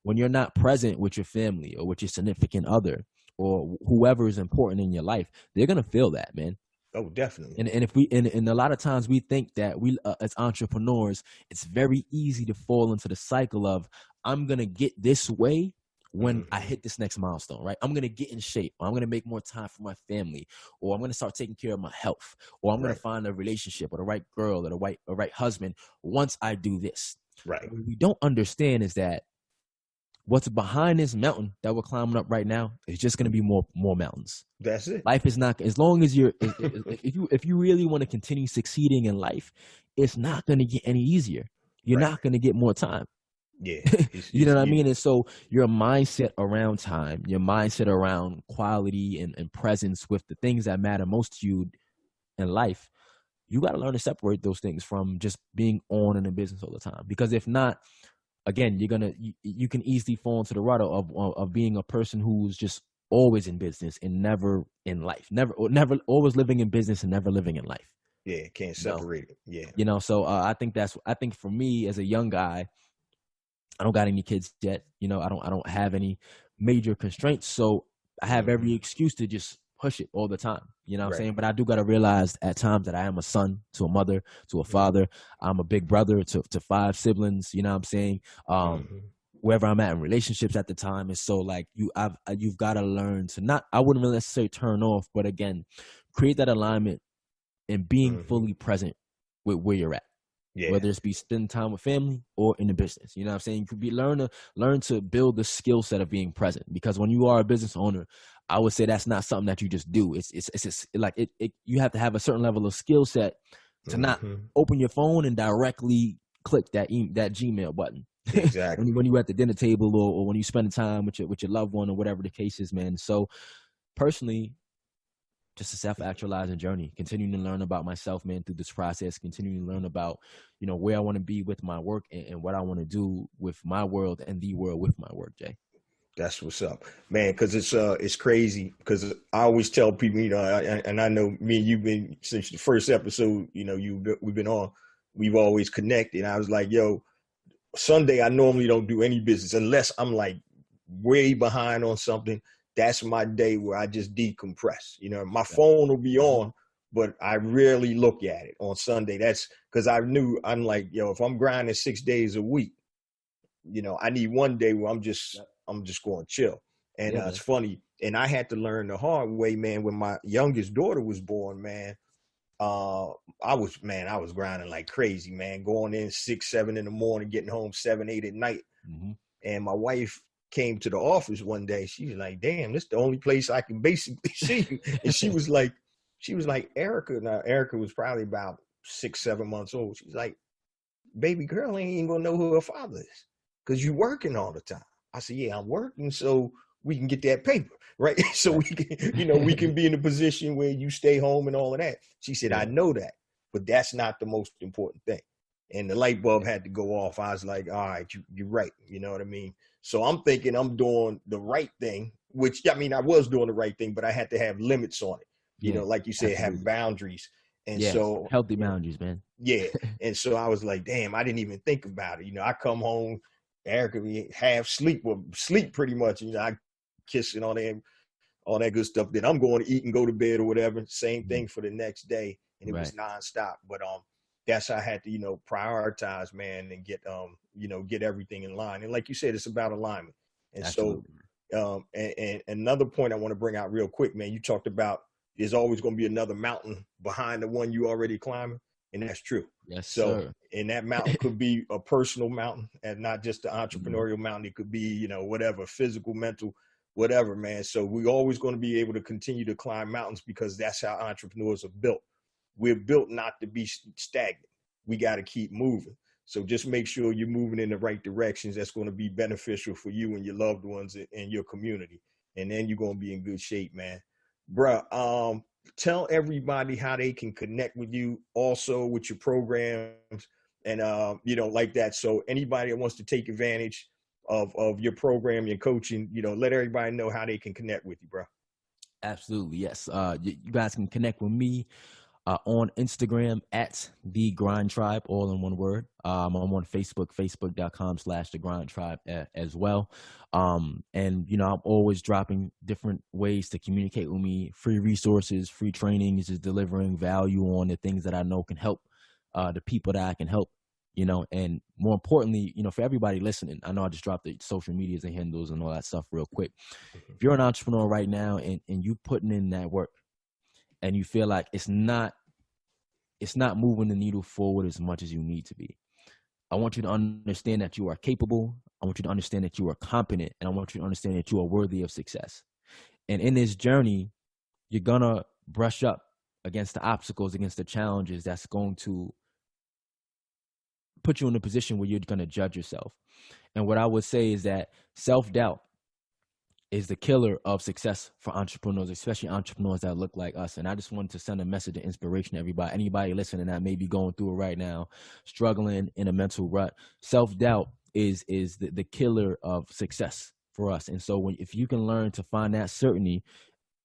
when you're not present with your family or with your significant other or whoever is important in your life, they're going to feel that, man. Oh, definitely. And if we and a lot of times we think that we as entrepreneurs, it's very easy to fall into the cycle of, I'm gonna get this way when I hit this next milestone, right? I'm gonna get in shape, or I'm gonna make more time for my family, or I'm gonna start taking care of my health, or I'm gonna find a relationship or the right girl or the right husband once I do this. Right. What we don't understand is that what's behind this mountain that we're climbing up right now is just going to be more mountains. That's it. Life is not, as long as if you really want to continue succeeding in life, it's not going to get any easier. You're not going to get more time. Yeah. You know what I mean? And so your mindset around time, your mindset around quality and presence with the things that matter most to you in life, you got to learn to separate those things from just being on in a business all the time. Because if not, again, you can easily fall into the rut of being a person who's just always in business and never in life, never always living in business and never living in life. Yeah, can't separate it. Yeah, you know. So I think for me as a young guy, I don't got any kids yet. You know, I don't have any major constraints, so I have every excuse to just push it all the time. You know what I'm saying? But I do got to realize at times that I am a son to a mother, to a father. I'm a big brother to 5 siblings. You know what I'm saying? Wherever I'm at in relationships at the time. And so, like, you've got to learn to not, I wouldn't really necessarily turn off, but again, create that alignment and being fully present with where you're at. Yeah. Whether it's be spending time with family or in the business. You know what I'm saying? You could be learn to build the skill set of being present, because when you are a business owner, I would say that's not something that you just do. It's like you have to have a certain level of skill set to not open your phone and directly click that Gmail button. Exactly. when you're at the dinner table or when you spend time with your loved one or whatever the case is, man. So personally, just a self-actualizing journey, continuing to learn about myself, man, through this process, continuing to learn about, you know, where I want to be with my work and what I want to do with my world and the world with my work, Jay. That's what's up, man. Because it's crazy. Because I always tell people, you know, and I know me and you've been since the first episode. You know, we've been on. We've always connected. I was like, yo, Sunday I normally don't do any business unless I'm like way behind on something. That's my day where I just decompress. You know, my phone will be on, but I rarely look at it on Sunday. That's because I'm like, yo, if I'm grinding 6 days a week, you know, I need one day where I'm just going to chill. And it's funny. And I had to learn the hard way, man. When my youngest daughter was born, man, I was grinding like crazy, man, going in 6, 7 in the morning, getting home 7, 8 at night. And my wife came to the office one day. She was like, damn, this is the only place I can basically see you. And she was like, Erica. Now, Erica was probably about 6, 7 months old. She's like, baby girl ain't even gonna know who her father is because you working all the time. I said, yeah, I'm working so we can get that paper, right? So we can, you know, we can be in a position where you stay home and all of that. She said, I know that, but that's not the most important thing. and the light bulb had to go off. I was like, all right, you're right. You know what I mean? So I'm thinking I'm doing the right thing, which, I mean, I was doing the right thing, but I had to have limits on it. You Yeah, know, like you said, have absolutely. boundaries. And Yes, so, healthy boundaries, man. yeah. And so I was like, damn, I didn't even think about it. You know, I come home, Erica be half sleep, well, sleep pretty much. You know, I kissing on them, all that good stuff. Then I'm going to eat and go to bed or whatever. Same Mhm. thing for the next day. And it was Right. nonstop. But that's how I had to, prioritize, man, and get get everything in line. And like you said, it's about alignment. And so Absolutely. and another point I want to bring out real quick, man, you talked about there's always going to be another mountain behind the one you already climbing. And that's true. Yes, So, sir. and that mountain could be a personal mountain and not just the Mhm. entrepreneurial mountain. It could be, whatever, physical, mental, whatever, man. So we're always going to be able to continue to climb mountains because that's how entrepreneurs are built. We're built not to be stagnant. We got to keep moving. So just make sure you're moving in the right directions. That's going to be beneficial for you and your loved ones and your community. And then you're going to be in good shape, man. Bruh, tell everybody how they can connect with you also with your programs and like that. So anybody that wants to take advantage of your program, your coaching, let everybody know how they can connect with you, bro. Absolutely, yes. You guys can connect with me on Instagram at the Grind Tribe, all in one word. I'm on Facebook, facebook.com/the Grind Tribe as well. And I'm always dropping different ways to communicate with me, free resources, free trainings, just delivering value on the things that I know can help the people that I can help. And more importantly, for everybody listening, I know I just dropped the social medias and handles and all that stuff real quick. Mhm. If you're an entrepreneur right now and you putting in that work and you feel like it's not moving the needle forward as much as you need to be, I want you to understand that you are capable. I want you to understand that you are competent, and I want you to understand that you are worthy of success. And in this journey, you're gonna brush up against the obstacles, against the challenges that's going to put you in a position where you're gonna judge yourself. And what I would say is that self-doubt is the killer of success for entrepreneurs, especially entrepreneurs that look like us. And I just wanted to send a message of inspiration to everybody, anybody listening that may be going through it right now, struggling in a mental rut. Self-doubt is the killer of success for us. And so if you can learn to find that certainty,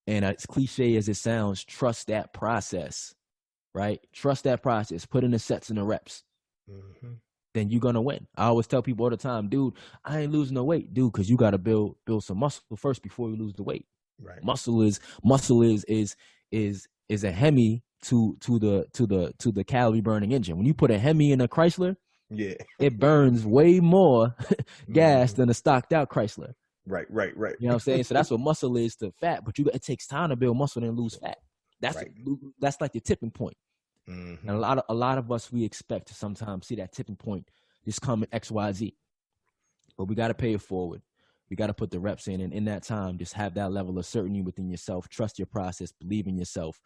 and as cliche as it sounds, trust that process, right? Trust that process, put in the sets and the reps, Mhm. then you're gonna win. I always tell people all the time, dude, I ain't losing no weight, dude, because you gotta build some muscle first before you lose the weight. Right. Muscle is a Hemi to the calorie burning engine. When you put a Hemi in a Chrysler, Yeah. it burns way more gas Mhm. than a stocked out Chrysler. Right. Right. Right. You know what I'm saying? So that's what muscle is to fat, but it takes time to build muscle and lose fat. That's Right. that's like the tipping point. And Hmm. a lot of us, we expect to sometimes see that tipping point just come in XYZ. But we got to pay it forward. We got to put the reps in, and in that time, just have that level of certainty within yourself. Trust your process. Believe in yourself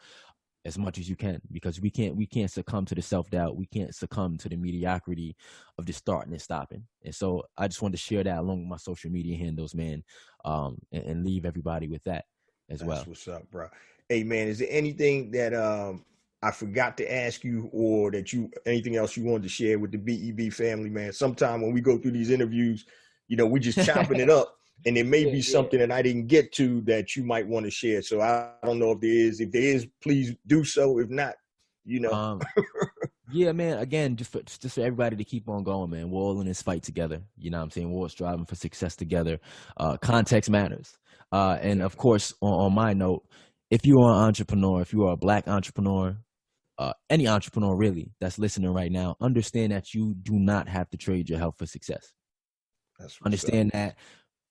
as much as you can, because we can't succumb to the self-doubt. We can't succumb to the mediocrity of just starting and stopping. And so I just wanted to share that along with my social media handles, man, and leave everybody with that as That's well. what's up, bro. Hey, man, is there anything that I forgot to ask you, or that anything else you wanted to share with the BEB family, man? Sometime when we go through these interviews, we just chopping it up, and there may Yeah, be yeah. something that I didn't get to that you might want to share. So I don't know if there is. If there is, please do so. If not, you know. Um, Yeah, man. Again, just for everybody to keep on going, man. We're all in this fight together. You know what I'm saying? We're all striving for success together. Context matters. And of Definitely. course, on my note, if you are an entrepreneur, if you are a Black entrepreneur, any entrepreneur really that's listening right now, understand that you do not have to trade your health for success. That's what's up. Understand that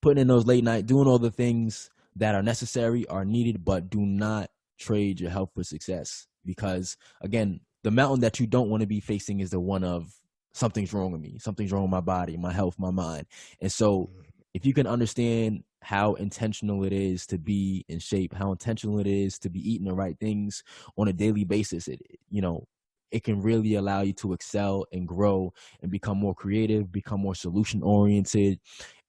putting in those late night, doing all the things that are necessary, are needed, but do not trade your health for success. Because again, the mountain that you don't want to be facing is the one of something's wrong with me, something's wrong with my body, my health, my mind. And so Mhm. if you can understand how intentional it is to be in shape, how intentional it is to be eating the right things on a daily basis, it can really allow you to excel and grow and become more creative, become more solution oriented,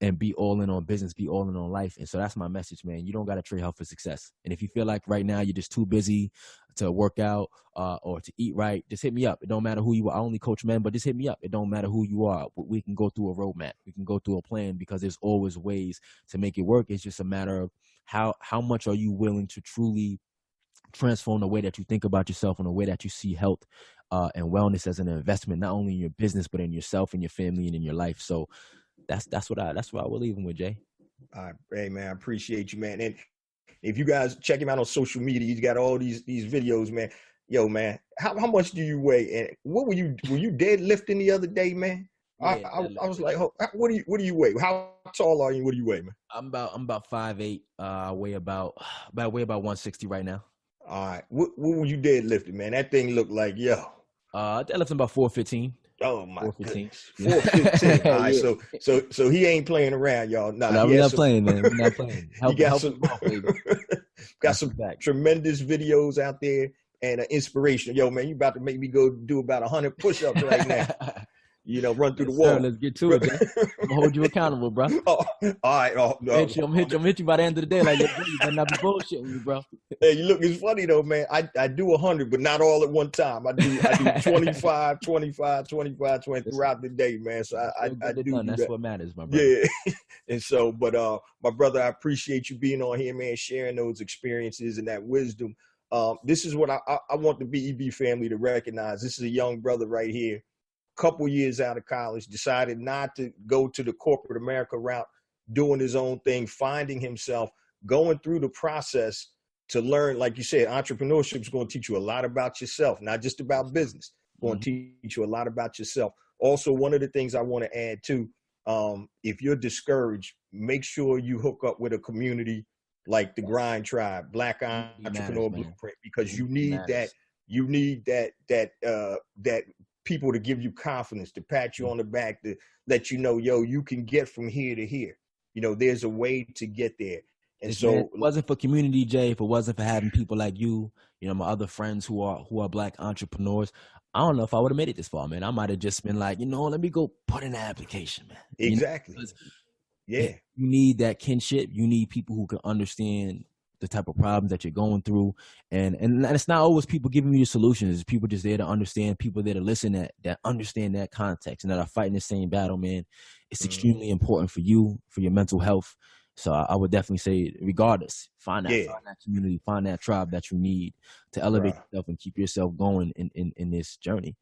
and be all in on business, be all in on life. And so that's my message, man. You don't got to trade health for success. And if you feel like right now you're just too busy to work out or to eat right, just hit me up. It don't matter who you are. I only coach men, but just hit me up. It don't matter who you are. We can go through a roadmap. We can go through a plan, because there's always ways to make it work. It's just a matter of how much are you willing to truly transform the way that you think about yourself and the way that you see health and wellness as an investment, not only in your business, but in yourself and your family and in your life. So that's what I will leave him with, Jay. All right, hey man, I appreciate you, man. And if you guys check him out on social media, he's got all these videos, man. Yo, man, how much do you weigh? And what were you deadlifting the other day, man? Yeah, I was like, what do you weigh? How tall are you? What do you weigh, man? I'm about 5'8". I weigh about 160 right now. All right, what were you deadlifting, man? That thing looked like deadlifting about 415. Oh my 415. goodness, 415. All right, yeah. so he ain't playing around, y'all. No, we're not playing, man. We're not playing. Got some tremendous videos out there and inspiration. Yo, man, you about to make me go do about 100 push-ups right now. Run through the wall. Sir, let's get to it, man. I'm gonna hold you accountable, bro. All right. I'm hit you by the end of the day. Like, you better not be bullshitting me, bro. Hey, look, it's funny though, man. I do 100, but not all at one time. I do 25 throughout the day, man. So I do. That's that. What matters, my brother. Yeah. And so, but my brother, I appreciate you being on here, man, sharing those experiences and that wisdom. This is what I want the BEB family to recognize. This is a young brother right here. Couple years out of college, decided not to go to the corporate America route, doing his own thing, finding himself, going through the process to learn. Like you said, entrepreneurship is going to teach you a lot about yourself, not just about business. It's going to teach you a lot about yourself. Also, one of the things I want to add too, if you're discouraged, make sure you hook up with a community like the Grind Tribe, Black Entrepreneur Blueprint, because you need that. You need that people to give you confidence, to pat you on the back, to let you know, yo, you can get from here to here. There's a way to get there. And so if it wasn't for community, Jay, if it wasn't for having people like you, my other friends who are Black entrepreneurs, I don't know if I would have made it this far, man. I might have just been like, let me go put in an application, man. Exactly. Yeah. You need that kinship. You need people who can understand the type of problems that you're going through. And it's not always people giving you the solutions. It's people just there to understand, people there to listen, that understand that context and that are fighting the same battle, man. It's extremely important for you, for your mental health. So I would definitely say, regardless, find that community, find that tribe that you need to elevate yourself and keep yourself going in this journey.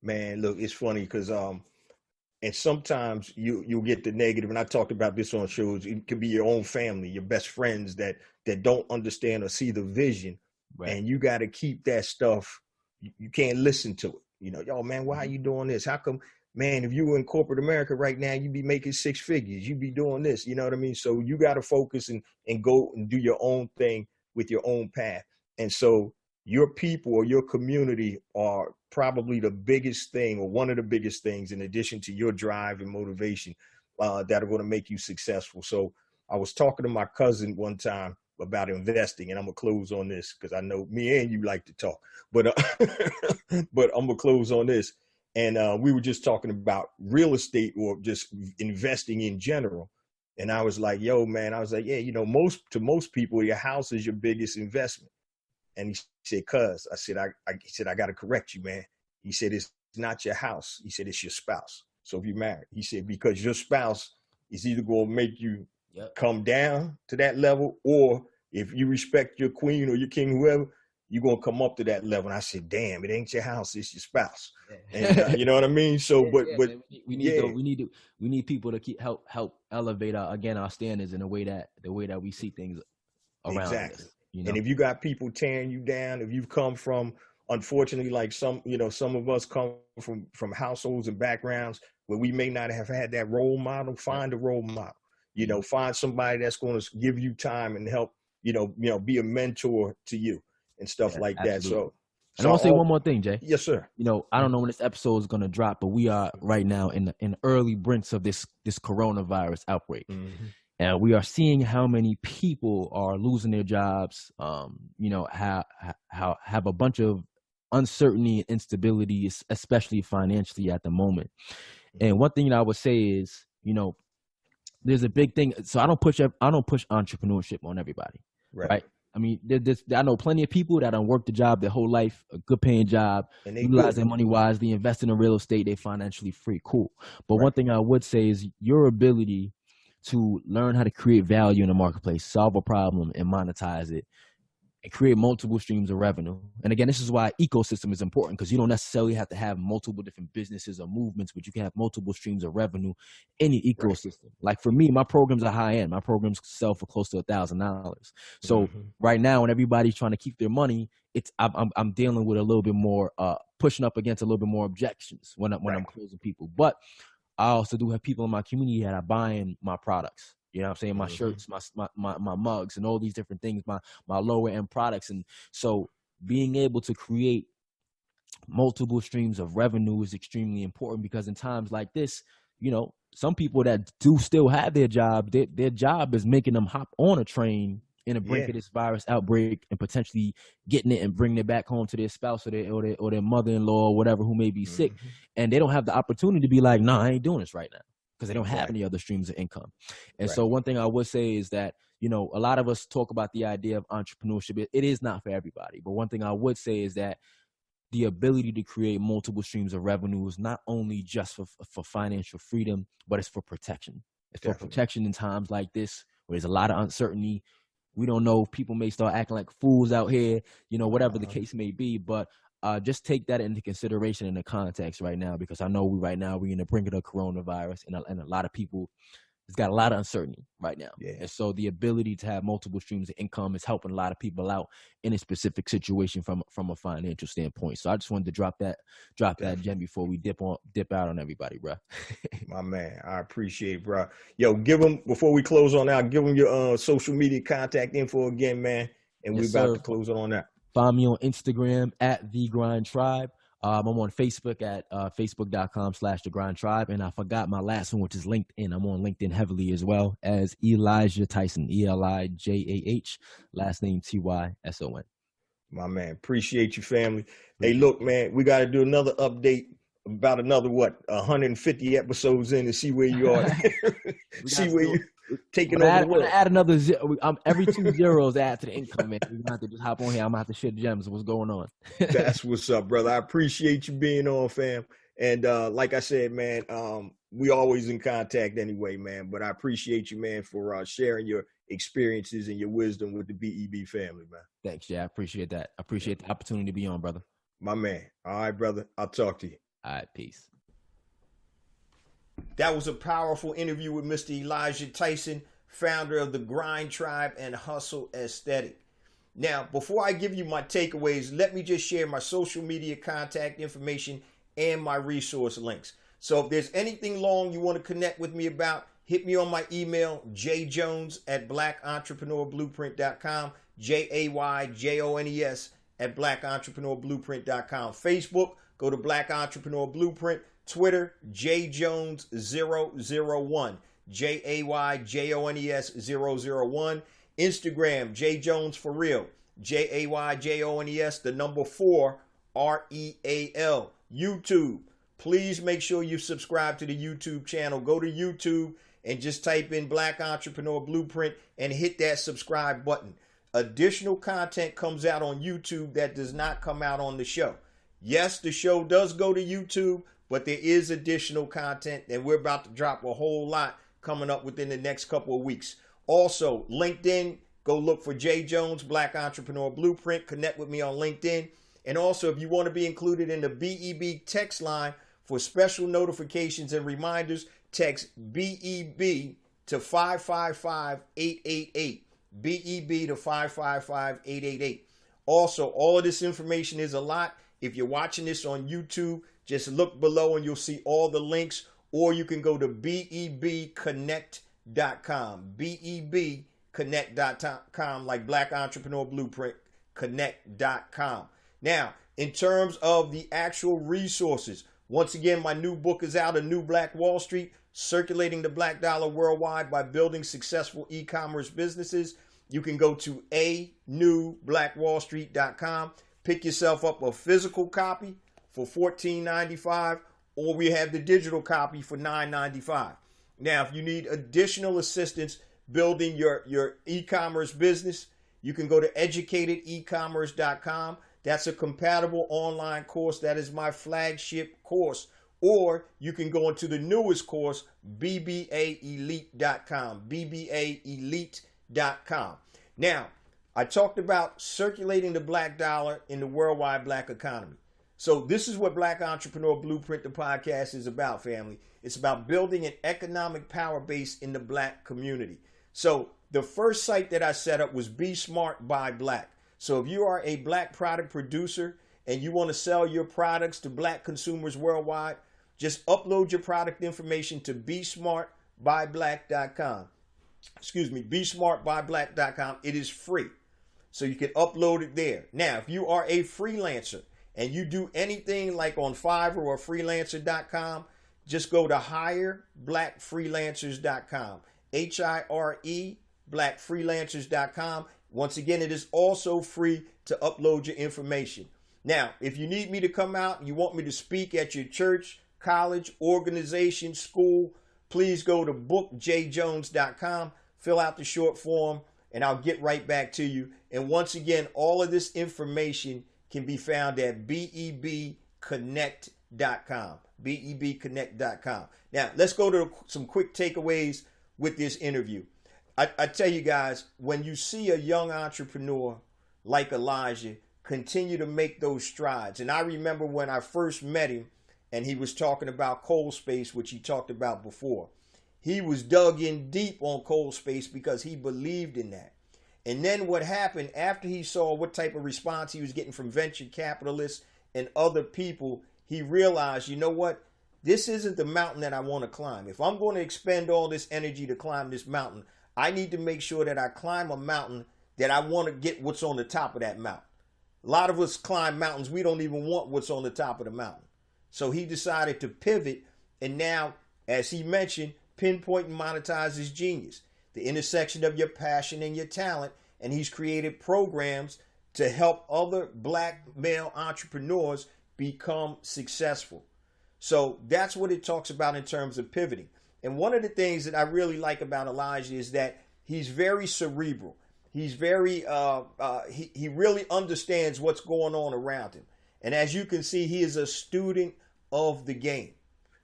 Man, look, it's funny because and sometimes you'll get the negative, and I talked about this on shows. It could be your own family, your best friends that don't understand or see the vision, and you got to keep that stuff. You can't listen to it. Yo, man, why are you doing this? How come, man? If you were in corporate America right now, you'd be making 6 figures. You'd be doing this. You know what I mean? So you got to focus and go and do your own thing with your own path. And so your people or your community are probably the biggest thing, or one of the biggest things, in addition to your drive and motivation, that are going to make you successful. So I was talking to my cousin one time about investing, and I'm gonna close on this because I know me and you like to talk, but I'm gonna close on this. And we were just talking about real estate or just investing in general. And I was like, yo, man, most people, your house is your biggest investment. And he said, cuz, I said, I got to correct you, man. He said, it's not your house. He said, it's your spouse. So if you're married, he said, because your spouse is either going to make you come down to that level, or if you respect your queen or your king, whoever, you're going to come up to that level. And I said, damn, it ain't your house, it's your spouse. And you know what I mean? So, but we need people to help elevate our standards in the way that we see things around us. And if you got people tearing you down, if you've come from, unfortunately, like some of us come from households and backgrounds where we may not have had that role model, find a role model, find somebody that's going to give you time and help, be a mentor to you and stuff like that. So and I want to say one more thing, Jay. Yes, sir. I don't know when this episode is going to drop, but we are right now in the early brinks of this coronavirus outbreak. Mm-hmm. And we are seeing how many people are losing their jobs, have a bunch of uncertainty and instability, especially financially at the moment. And one thing that I would say is, there's a big thing. So I don't push entrepreneurship on everybody, right? I mean, I know plenty of people that don't work the job their whole life, a good paying job, and they utilize their money wisely, invest in a real estate, they financially free, cool. But one thing I would say is your ability to learn how to create value in the marketplace, solve a problem, and monetize it, and create multiple streams of revenue. And again, this is why ecosystem is important, because you don't necessarily have to have multiple different businesses or movements, but you can have multiple streams of revenue in your ecosystem. Like for me, my programs are high end. My programs sell for close to $1,000. So right now, when everybody's trying to keep their money, I'm dealing with a little bit more, pushing up against a little bit more objections when I'm closing people. But I also do have people in my community that are buying my products. You know what I'm saying? My shirts, my mugs, and all these different things, my lower end products. And so being able to create multiple streams of revenue is extremely important, because in times like this, some people that do still have their job, their job is making them hop on a train in the brink of this virus outbreak and potentially getting it and bringing it back home to their spouse or their mother-in-law or whatever who may be sick. And they don't have the opportunity to be like, no, I ain't doing this right now, because they don't have any other streams of income. And so one thing I would say is that, a lot of us talk about the idea of entrepreneurship. It is not for everybody. But one thing I would say is that the ability to create multiple streams of revenue is not only just for financial freedom, but it's for protection. It's for protection in times like this, where there's a lot of uncertainty. We don't know if people may start acting like fools out here, whatever the case may be. But just take that into consideration in the context right now, because I know we're in the brink of the coronavirus, and a lot of people, it's got a lot of uncertainty right now. And so the ability to have multiple streams of income is helping a lot of people out in a specific situation from a financial standpoint. So I just wanted to drop that gem before we dip out on everybody, bro. My man, I appreciate it, bro. Yo, before we close on out, give them your social media contact info again, man. And we're about to close on that. Find me on Instagram at The Grind Tribe. I'm on Facebook at facebook.com/The Grind Tribe. And I forgot my last one, which is LinkedIn. I'm on LinkedIn heavily as well as Elijah Tyson, ELIJAH, last name TYSON. My man, appreciate you, family. Hey, look, man, we got to do another update about another 150 episodes in to see where you are. See where you're taking over the world. Add another zero. Every 2 zeros add to the income, man. We're going to have to just hop on here. I'm going to have to share gems. What's going on? That's what's up, brother. I appreciate you being on, fam. And like I said, man, we always in contact anyway, man. But I appreciate you, man, for sharing your experiences and your wisdom with the BEB family, man. Thanks, yeah. I appreciate that. I appreciate the opportunity to be on, brother. My man. All right, brother. I'll talk to you. All right, peace. That was a powerful interview with Mr. Elijah Tyson, founder of the Grind Tribe and Hustle Aesthetic. Now, before I give you my takeaways, let me just share my social media contact information and my resource links. So if there's anything long you want to connect with me about, hit me on my email, jjones@blackentrepreneurblueprint.com, JAYJONES@blackentrepreneurblueprint.com. Facebook, go to Black Entrepreneur Blueprint. Twitter, jjones001, JAYJONES001. Instagram, jjones for real, JAYJONES, the number 4, REAL. YouTube, please make sure you subscribe to the YouTube channel. Go to YouTube and just type in Black Entrepreneur Blueprint and hit that subscribe button. Additional content comes out on YouTube that does not come out on the show. Yes, the show does go to YouTube, but there is additional content, and we're about to drop a whole lot coming up within the next couple of weeks. Also, LinkedIn, go look for J Jones, Black Entrepreneur Blueprint. Connect with me on LinkedIn. And also, if you want to be included in the BEB text line for special notifications and reminders, text BEB to 555-888. BEB to 555-888. Also, all of this information is a lot. If you're watching this on YouTube, just look below and you'll see all the links, or you can go to bebconnect.com, bebconnect.com, like Black Entrepreneur Blueprint, connect.com. Now, in terms of the actual resources, once again, my new book is out, A New Black Wall Street, Circulating the Black Dollar Worldwide by Building Successful E-Commerce Businesses. You can go to anewblackwallstreet.com. Pick yourself up a physical copy for $14.95, or we have the digital copy for $9.95. Now, if you need additional assistance building your e-commerce business, you can go to educatedecommerce.com. That's a compatible online course. That is my flagship course. Or you can go into the newest course, bbaelite.com, bbaelite.com. Now, I talked about circulating the black dollar in the worldwide black economy. So this is what Black Entrepreneur Blueprint, the podcast, is about, family. It's about building an economic power base in the black community. So the first site that I set up was Be Smart by Black. So if you are a black product producer and you want to sell your products to black consumers worldwide, just upload your product information to besmartbyblack.com. Excuse me, besmartbyblack.com. It is free. So you can upload it there. Now, if you are a freelancer and you do anything like on Fiverr or freelancer.com, just go to hireblackfreelancers.com. HIRE blackfreelancers.com. Once again, it is also free to upload your information. Now, if you need me to come out and you want me to speak at your church, college, organization, school, please go to bookjjones.com, fill out the short form, and I'll get right back to you. And once again, all of this information can be found at bebconnect.com, bebconnect.com. Now, let's go to some quick takeaways with this interview. I tell you guys, when you see a young entrepreneur like Elijah continue to make those strides, and I remember when I first met him and he was talking about cold space, which he talked about before. He was dug in deep on cold space because he believed in that. And then what happened after he saw what type of response he was getting from venture capitalists and other people, he realized, you know what? This isn't the mountain that I want to climb. If I'm going to expend all this energy to climb this mountain, I need to make sure that I climb a mountain that I want to get what's on the top of that mountain. A lot of us climb mountains, we don't even want what's on the top of the mountain. So he decided to pivot, and now, as he mentioned, pinpoint and monetize his genius, the intersection of your passion and your talent, and he's created programs to help other black male entrepreneurs become successful. So that's what it talks about in terms of pivoting. And one of the things that I really like about Elijah is that he's very cerebral. He's very, he really understands what's going on around him. And as you can see, he is a student of the game.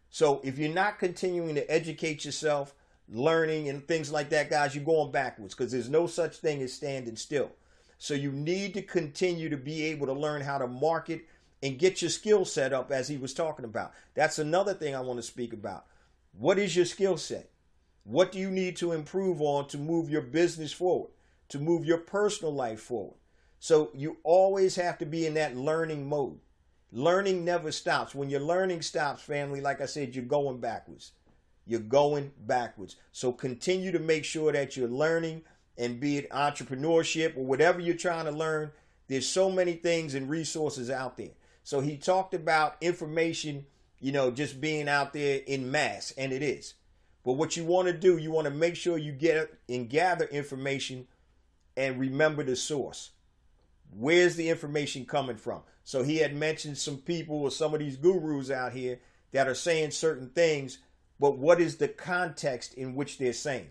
So if you're not continuing to educate yourself, learning and things like that, guys, you're going backwards, because there's no such thing as standing still. So you need to continue to be able to learn how to market and get your skill set up, as he was talking about. That's another thing I want to speak about. What is your skill set? What do you need to improve on to move your business forward, to move your personal life forward? So you always have to be in that learning mode. Learning never stops. When your learning stops, family, like I said, you're going backwards. You're going backwards. So continue to make sure that you're learning, and be it entrepreneurship or whatever you're trying to learn, there's so many things and resources out there. So he talked about information, just being out there in mass, and it is. But what you want to do, you want to make sure you get and gather information and remember the source. Where's the information coming from? So he had mentioned some people or some of these gurus out here that are saying certain things, but what is the context in which they're saying?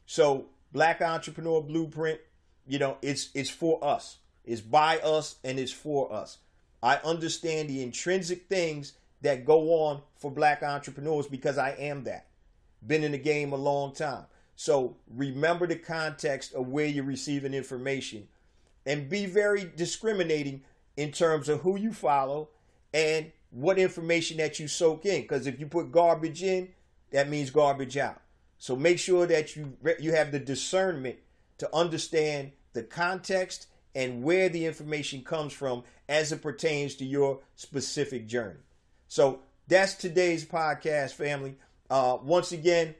So Black Entrepreneur Blueprint, it's for us. It's by us and it's for us. I understand the intrinsic things that go on for black entrepreneurs because I am that. Been in the game a long time. So remember the context of where you're receiving information, and be very discriminating in terms of who you follow and what information that you soak in. Because if you put garbage in, that means garbage out. So make sure that you have the discernment to understand the context and where the information comes from as it pertains to your specific journey. So that's today's podcast, family. Once again,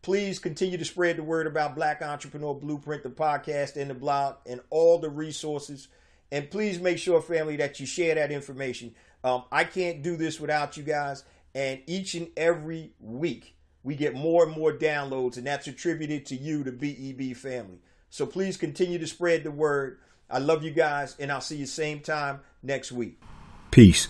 please continue to spread the word about Black Entrepreneur Blueprint, the podcast and the blog and all the resources. And please make sure, family, that you share that information. I can't do this without you guys. And each and every week, we get more and more downloads, and that's attributed to you, the BEB family. So please continue to spread the word. I love you guys, and I'll see you same time, next week. Peace.